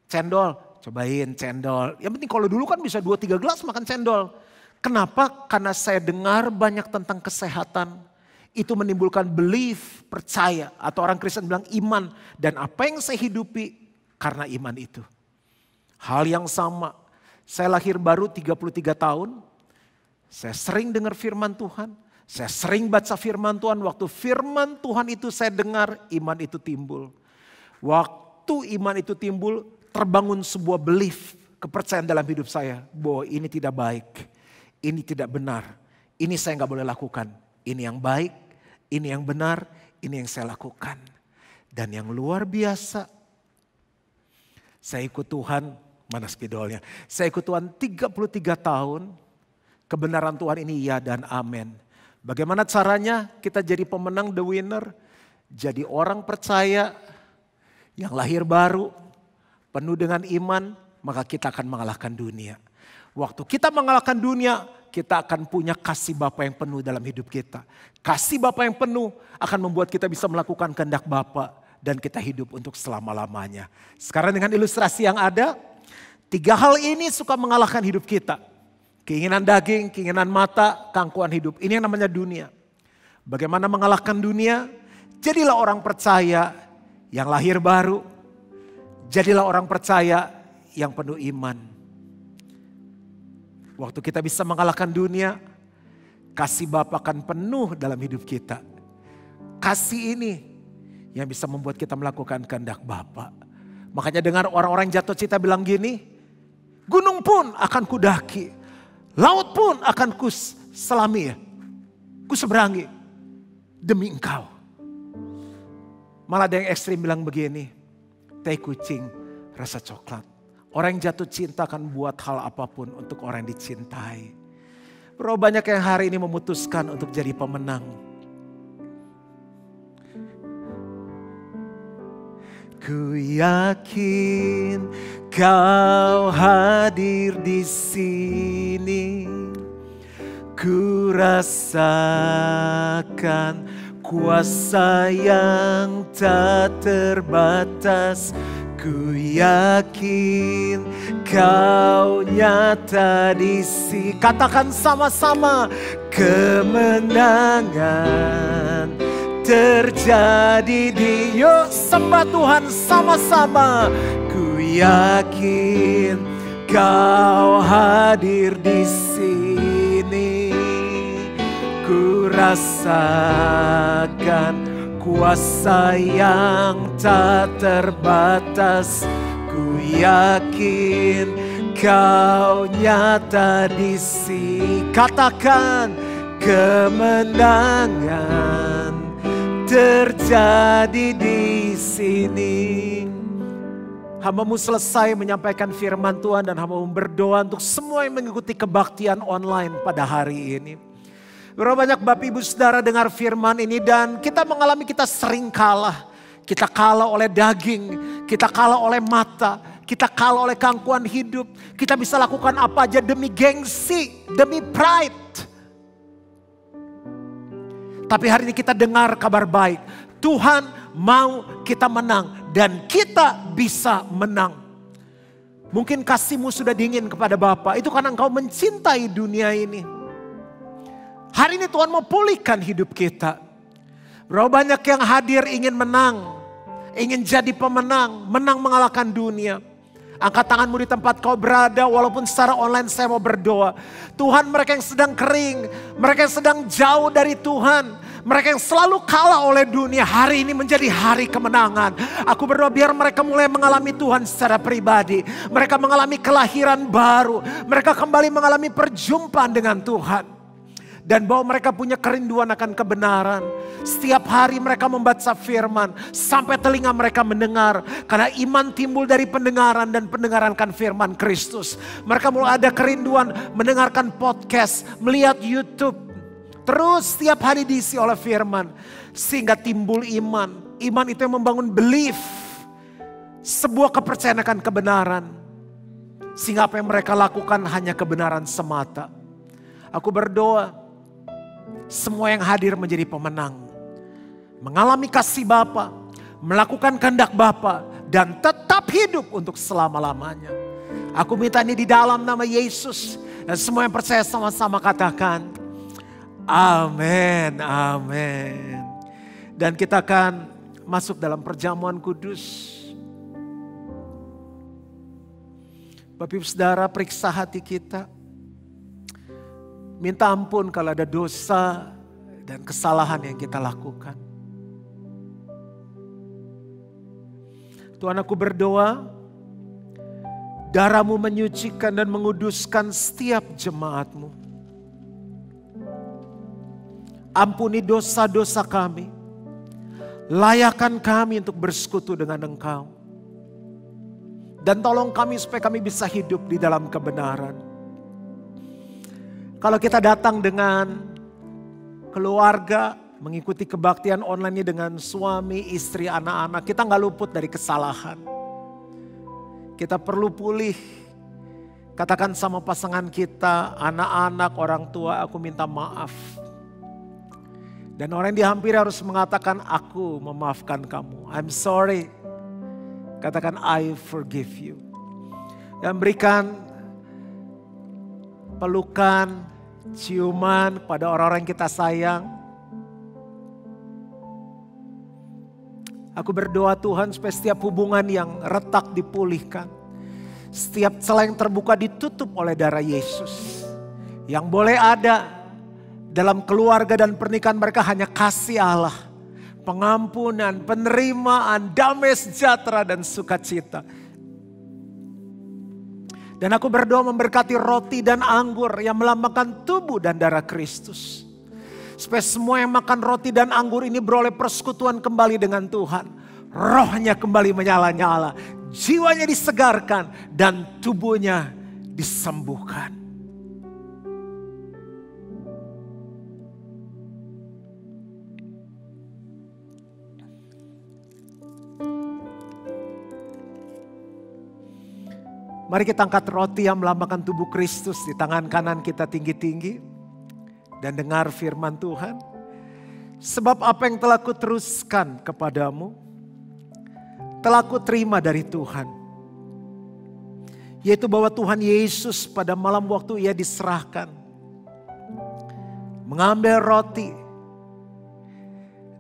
cendol, cobain cendol. Yang penting kalau dulu kan bisa 2-3 gelas makan cendol. Kenapa? Karena saya dengar banyak tentang kesehatan. Itu menimbulkan belief, percaya. Atau orang Kristen bilang iman. Dan apa yang saya hidupi karena iman itu. Hal yang sama. Saya lahir baru 33 tahun. Saya sering dengar firman Tuhan. Saya sering baca firman Tuhan. Waktu firman Tuhan itu saya dengar, iman itu timbul. Waktu iman itu timbul, terbangun sebuah belief, kepercayaan dalam hidup saya. Bahwa ini tidak baik, ini tidak benar. Ini saya gak boleh lakukan. Ini yang baik, ini yang benar, ini yang saya lakukan. Dan yang luar biasa, saya ikut Tuhan, mana spidolnya? Saya ikut Tuhan 33 tahun, kebenaran Tuhan ini ya dan amin. Bagaimana caranya kita jadi pemenang, the winner? Jadi orang percaya, yang lahir baru, penuh dengan iman, maka kita akan mengalahkan dunia. Waktu kita mengalahkan dunia, kita akan punya kasih Bapa yang penuh dalam hidup kita. Kasih Bapa yang penuh akan membuat kita bisa melakukan kehendak Bapa dan kita hidup untuk selama-lamanya. Sekarang dengan ilustrasi yang ada, 3 hal ini suka mengalahkan hidup kita. Keinginan daging, keinginan mata, keangkuhan hidup. Ini yang namanya dunia. Bagaimana mengalahkan dunia? Jadilah orang percaya yang lahir baru. Jadilah orang percaya yang penuh iman. Waktu kita bisa mengalahkan dunia, kasih Bapa akan penuh dalam hidup kita. Kasih ini yang bisa membuat kita melakukan kehendak Bapa. Makanya dengar orang-orang jatuh cinta bilang gini, gunung pun akan kudaki, laut pun akan kuselami, kuseberangi demi engkau. Malah ada yang ekstrim bilang begini, teh kucing rasa coklat. Orang yang jatuh cinta akan buat hal apapun untuk orang yang dicintai. Berapa banyak yang hari ini memutuskan untuk jadi pemenang. Ku yakin kau hadir di sini. Ku rasakan kuasa yang tak terbatas. Ku yakin kau nyata di sini. Katakan sama-sama, kemenangan terjadi di, yuk sembah Tuhan sama-sama. Ku yakin kau hadir di sini. Ku rasakan kuasa yang tak terbatas. Ku yakin kau nyata di sini. Katakan, kemenangan terjadi di sini. Hamba-Mu selesai menyampaikan firman Tuhan dan hamba-Mu berdoa untuk semua yang mengikuti kebaktian online pada hari ini. Berapa banyak Bapak Ibu Saudara dengar firman ini dan kita mengalami kita sering kalah. Kita kalah oleh daging, kita kalah oleh mata, kita kalah oleh keangkuhan hidup. Kita bisa lakukan apa aja demi gengsi, demi pride. Tapi hari ini kita dengar kabar baik. Tuhan mau kita menang dan kita bisa menang. Mungkin kasih-Mu sudah dingin kepada Bapa, itu karena Engkau mencintai dunia ini. Hari ini Tuhan mau pulihkan hidup kita. Berapa banyak yang hadir ingin menang, ingin jadi pemenang, menang mengalahkan dunia. Angkat tanganmu di tempat kau berada, walaupun secara online saya mau berdoa. Tuhan, mereka yang sedang kering, mereka yang sedang jauh dari Tuhan, mereka yang selalu kalah oleh dunia, hari ini menjadi hari kemenangan. Aku berdoa biar mereka mulai mengalami Tuhan secara pribadi. Mereka mengalami kelahiran baru, mereka kembali mengalami perjumpaan dengan Tuhan. Dan bahwa mereka punya kerinduan akan kebenaran. Setiap hari mereka membaca firman. Sampai telinga mereka mendengar. Karena iman timbul dari pendengaran dan pendengaran kan firman Kristus. Mereka mulai ada kerinduan mendengarkan podcast. Melihat YouTube. Terus setiap hari diisi oleh firman. Sehingga timbul iman. Iman itu yang membangun belief. Sebuah kepercayaan akan kebenaran. Sehingga apa yang mereka lakukan hanya kebenaran semata. Aku berdoa. Semua yang hadir menjadi pemenang. Mengalami kasih Bapa, melakukan kehendak Bapa, dan tetap hidup untuk selama-lamanya. Aku minta ini di dalam nama Yesus. Dan semua yang percaya sama-sama katakan, amin, amin. Dan kita akan masuk dalam perjamuan kudus. Bapak Ibu Saudara, periksa hati kita. Minta ampun kalau ada dosa dan kesalahan yang kita lakukan. Tuhan, aku berdoa, darah-Mu menyucikan dan menguduskan setiap jemaat-Mu. Ampuni dosa-dosa kami. Layakan kami untuk bersekutu dengan Engkau. Dan tolong kami supaya kami bisa hidup di dalam kebenaran. Kalau kita datang dengan keluarga, mengikuti kebaktian online ini dengan suami, istri, anak-anak, kita gak luput dari kesalahan. Kita perlu pulih. Katakan sama pasangan kita, anak-anak, orang tua, aku minta maaf. Dan orang yang dihampiri harus mengatakan, aku memaafkan kamu. I'm sorry. Katakan, I forgive you. Dan berikan pelukan, ciuman pada orang-orang yang kita sayang. Aku berdoa Tuhan supaya setiap hubungan yang retak dipulihkan. Setiap celah yang terbuka ditutup oleh darah Yesus. Yang boleh ada dalam keluarga dan pernikahan mereka hanya kasih Allah, pengampunan, penerimaan, damai sejahtera dan sukacita. Dan aku berdoa memberkati roti dan anggur yang melambangkan tubuh dan darah Kristus. Supaya semua yang makan roti dan anggur ini beroleh persekutuan kembali dengan Tuhan. Rohnya kembali menyala-nyala, jiwanya disegarkan dan tubuhnya disembuhkan. Mari kita angkat roti yang melambangkan tubuh Kristus di tangan kanan kita tinggi-tinggi. Dan dengar firman Tuhan. Sebab apa yang telah kuteruskan kepadamu, telah kuterima dari Tuhan. Yaitu bahwa Tuhan Yesus pada malam waktu ia diserahkan, mengambil roti.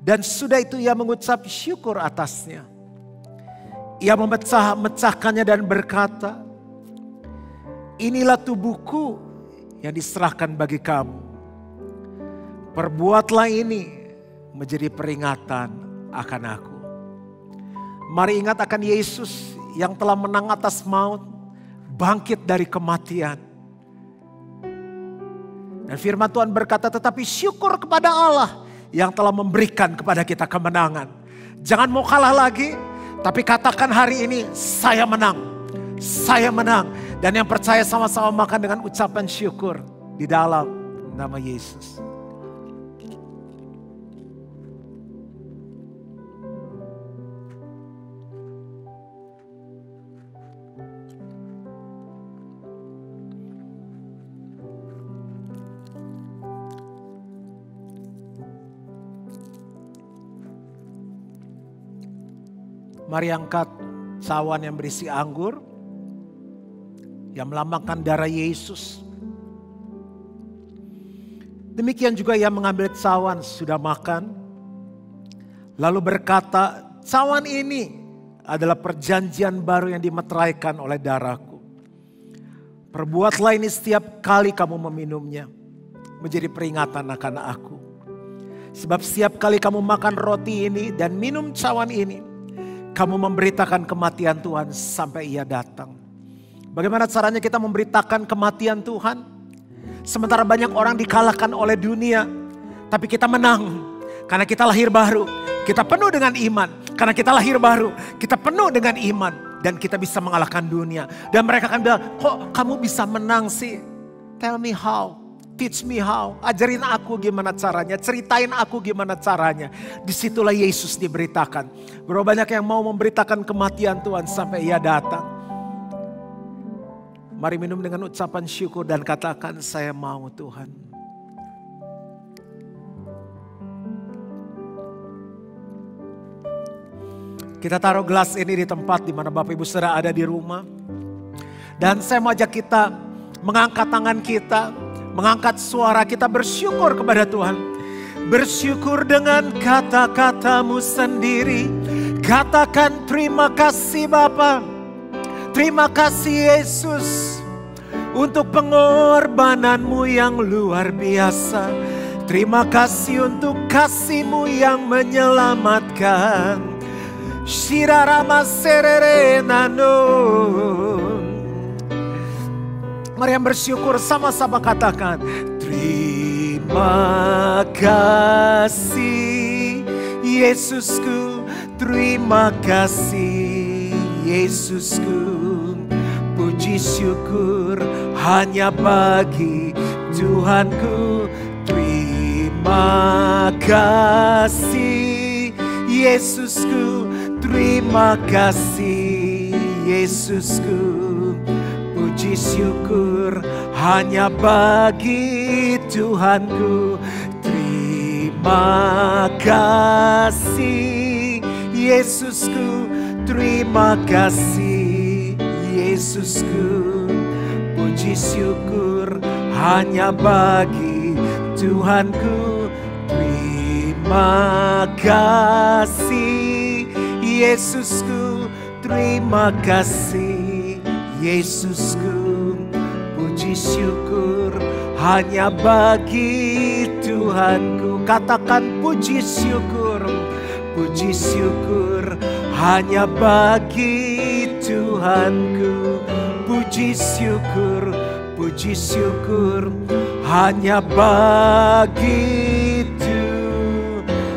Dan sudah itu ia mengucap syukur atasnya. Ia memecahkannya dan berkata, inilah tubuhku yang diserahkan bagi kamu. Perbuatlah ini menjadi peringatan akan aku. Mari ingat akan Yesus yang telah menang atas maut, bangkit dari kematian. Dan firman Tuhan berkata, tetapi syukur kepada Allah yang telah memberikan kepada kita kemenangan. Jangan mau kalah lagi, tapi katakan hari ini, saya menang. Saya menang. Dan yang percaya sama-sama makan dengan ucapan syukur di dalam nama Yesus. Mari angkat cawan yang berisi anggur yang melambangkan darah Yesus. Demikian juga ia mengambil cawan sudah makan, lalu berkata, cawan ini adalah perjanjian baru yang dimeteraikan oleh darahku. Perbuatlah ini setiap kali kamu meminumnya, menjadi peringatan akan aku. Sebab setiap kali kamu makan roti ini dan minum cawan ini, kamu memberitakan kematian Tuhan sampai ia datang. Bagaimana caranya kita memberitakan kematian Tuhan? Sementara banyak orang dikalahkan oleh dunia, tapi kita menang karena kita lahir baru. Kita penuh dengan iman karena kita lahir baru. Kita penuh dengan iman dan kita bisa mengalahkan dunia. Dan mereka akan bilang, kok kamu bisa menang sih? Tell me how, teach me how. Ajarin aku gimana caranya, ceritain aku gimana caranya. Disitulah Yesus diberitakan. Berapa banyak yang mau memberitakan kematian Tuhan sampai ia datang. Mari minum dengan ucapan syukur dan katakan, saya mau Tuhan. Kita taruh gelas ini di tempat di mana Bapak Ibu Saudara ada di rumah. Dan saya mau ajak kita mengangkat tangan kita, mengangkat suara kita bersyukur kepada Tuhan. Bersyukur dengan kata-katamu sendiri. Katakan terima kasih Bapa. Terima kasih Yesus untuk pengorbananmu yang luar biasa. Terima kasih untuk kasih-Mu yang menyelamatkan. Shirarama sererenano. Mari yang bersyukur sama-sama katakan. Terima kasih Yesusku. Terima kasih Yesusku. Puji syukur hanya bagi Tuhanku. Terima kasih Yesusku. Terima kasih Yesusku. Puji syukur hanya bagi Tuhanku. Terima kasih Yesusku. Terima kasih Yesusku. Puji syukur hanya bagi Tuhanku. Terima kasih Yesusku. Terima kasih Yesusku, puji syukur hanya bagi Tuhanku. Katakan puji syukur hanya bagi Tuhanku. Puji syukur hanya bagi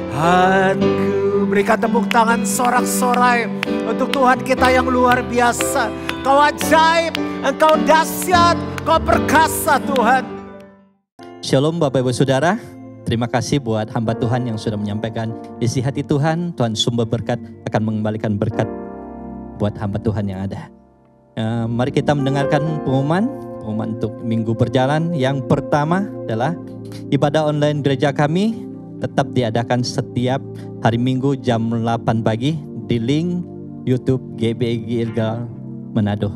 Tuhanku. Berikan tepuk tangan sorak-sorai untuk Tuhan kita yang luar biasa. Kau ajaib, Engkau dahsyat, Kau perkasa Tuhan. Shalom Bapak Ibu Saudara. Terima kasih buat hamba Tuhan yang sudah menyampaikan isi hati Tuhan. Tuhan sumber berkat akan mengembalikan berkat buat hamba Tuhan yang ada. Mari kita mendengarkan pengumuman untuk minggu berjalan. Yang pertama adalah ibadah online gereja kami tetap diadakan setiap hari Minggu jam 8 pagi di link YouTube GBI Gilgal Manado.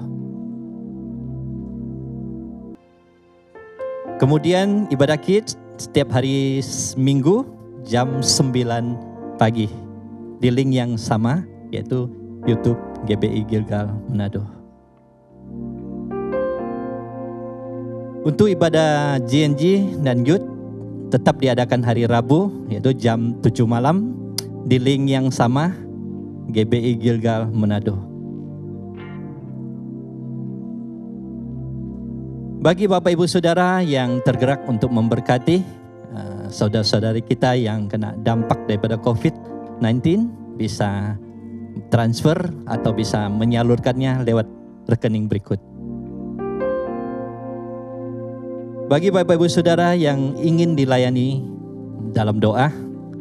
Kemudian ibadah kids setiap hari Minggu jam 9 pagi di link yang sama, yaitu YouTube GBI Gilgal Manado. Untuk ibadah GNG dan Youth tetap diadakan hari Rabu, yaitu jam 7 malam di link yang sama GBI Gilgal Manado. Bagi Bapak Ibu Saudara yang tergerak untuk memberkati saudara-saudari kita yang kena dampak daripada COVID-19, bisa transfer atau bisa menyalurkannya lewat rekening berikut. Bagi Bapak Ibu Saudara yang ingin dilayani dalam doa,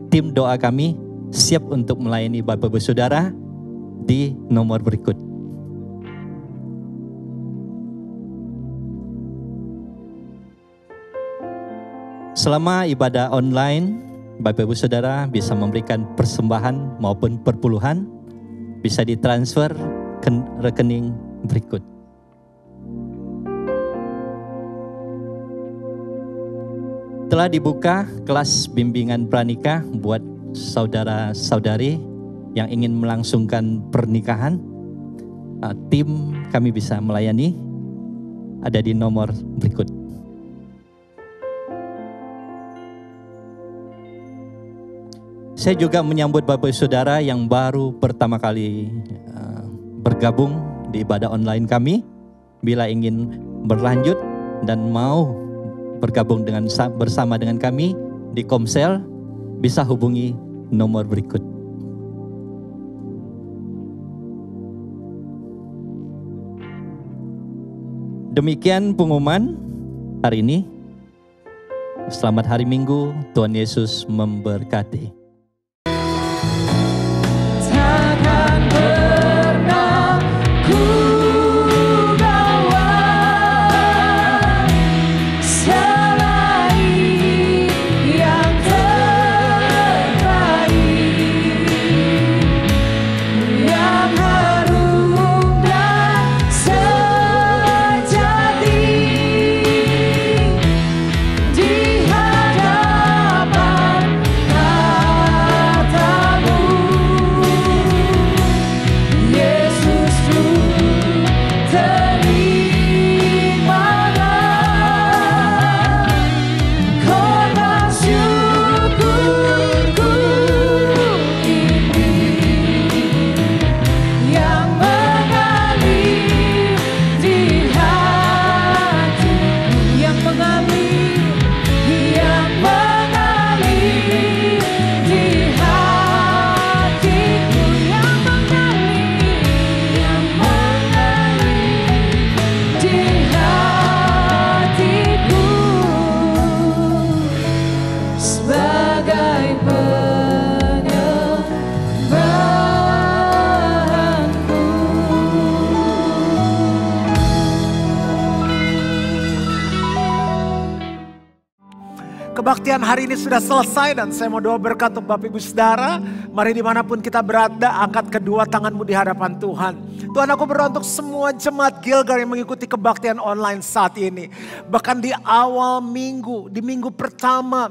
tim doa kami siap untuk melayani Bapak Ibu Saudara di nomor berikut. Selama ibadah online, Bapak Ibu Saudara bisa memberikan persembahan maupun perpuluhan, bisa ditransfer ke rekening berikut. Telah dibuka kelas bimbingan pranikah buat saudara-saudari yang ingin melangsungkan pernikahan. Tim kami bisa melayani, ada di nomor berikut. Saya juga menyambut Bapak Saudara yang baru pertama kali bergabung di ibadah online kami. Bila ingin berlanjut dan mau bergabung bersama dengan kami di Komsel, bisa hubungi nomor berikut. Demikian pengumuman hari ini. Selamat hari Minggu, Tuhan Yesus memberkati. Kebaktian hari ini sudah selesai dan saya mau doa berkat untuk Bapak Ibu Saudara. Mari dimanapun kita berada, angkat kedua tanganmu di hadapan Tuhan. Tuhan, aku berdoa untuk semua jemaat Gilgal yang mengikuti kebaktian online saat ini. Bahkan di awal minggu, di minggu pertama,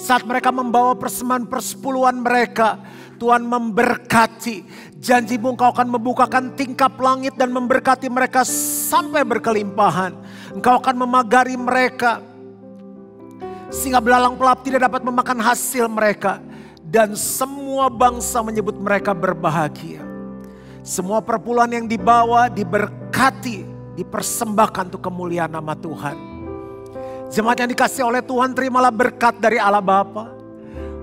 Saat mereka membawa persembahan persepuluhan mereka, Tuhan memberkati. Janji-Mu Engkau akan membukakan tingkap langit dan memberkati mereka sampai berkelimpahan. Engkau akan memagari mereka sehingga belalang pelap tidak dapat memakan hasil mereka. Dan semua bangsa menyebut mereka berbahagia. Semua perpuluhan yang dibawa diberkati, dipersembahkan untuk kemuliaan nama Tuhan. Jemaat yang dikasih oleh Tuhan, terimalah berkat dari Allah Bapa,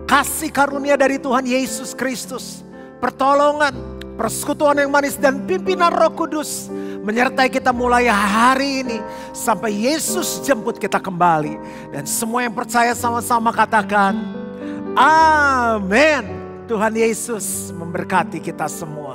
kasih karunia dari Tuhan Yesus Kristus, pertolongan, persekutuan yang manis dan pimpinan Roh Kudus menyertai kita mulai hari ini sampai Yesus jemput kita kembali. Dan semua yang percaya sama-sama katakan, amin. Tuhan Yesus memberkati kita semua.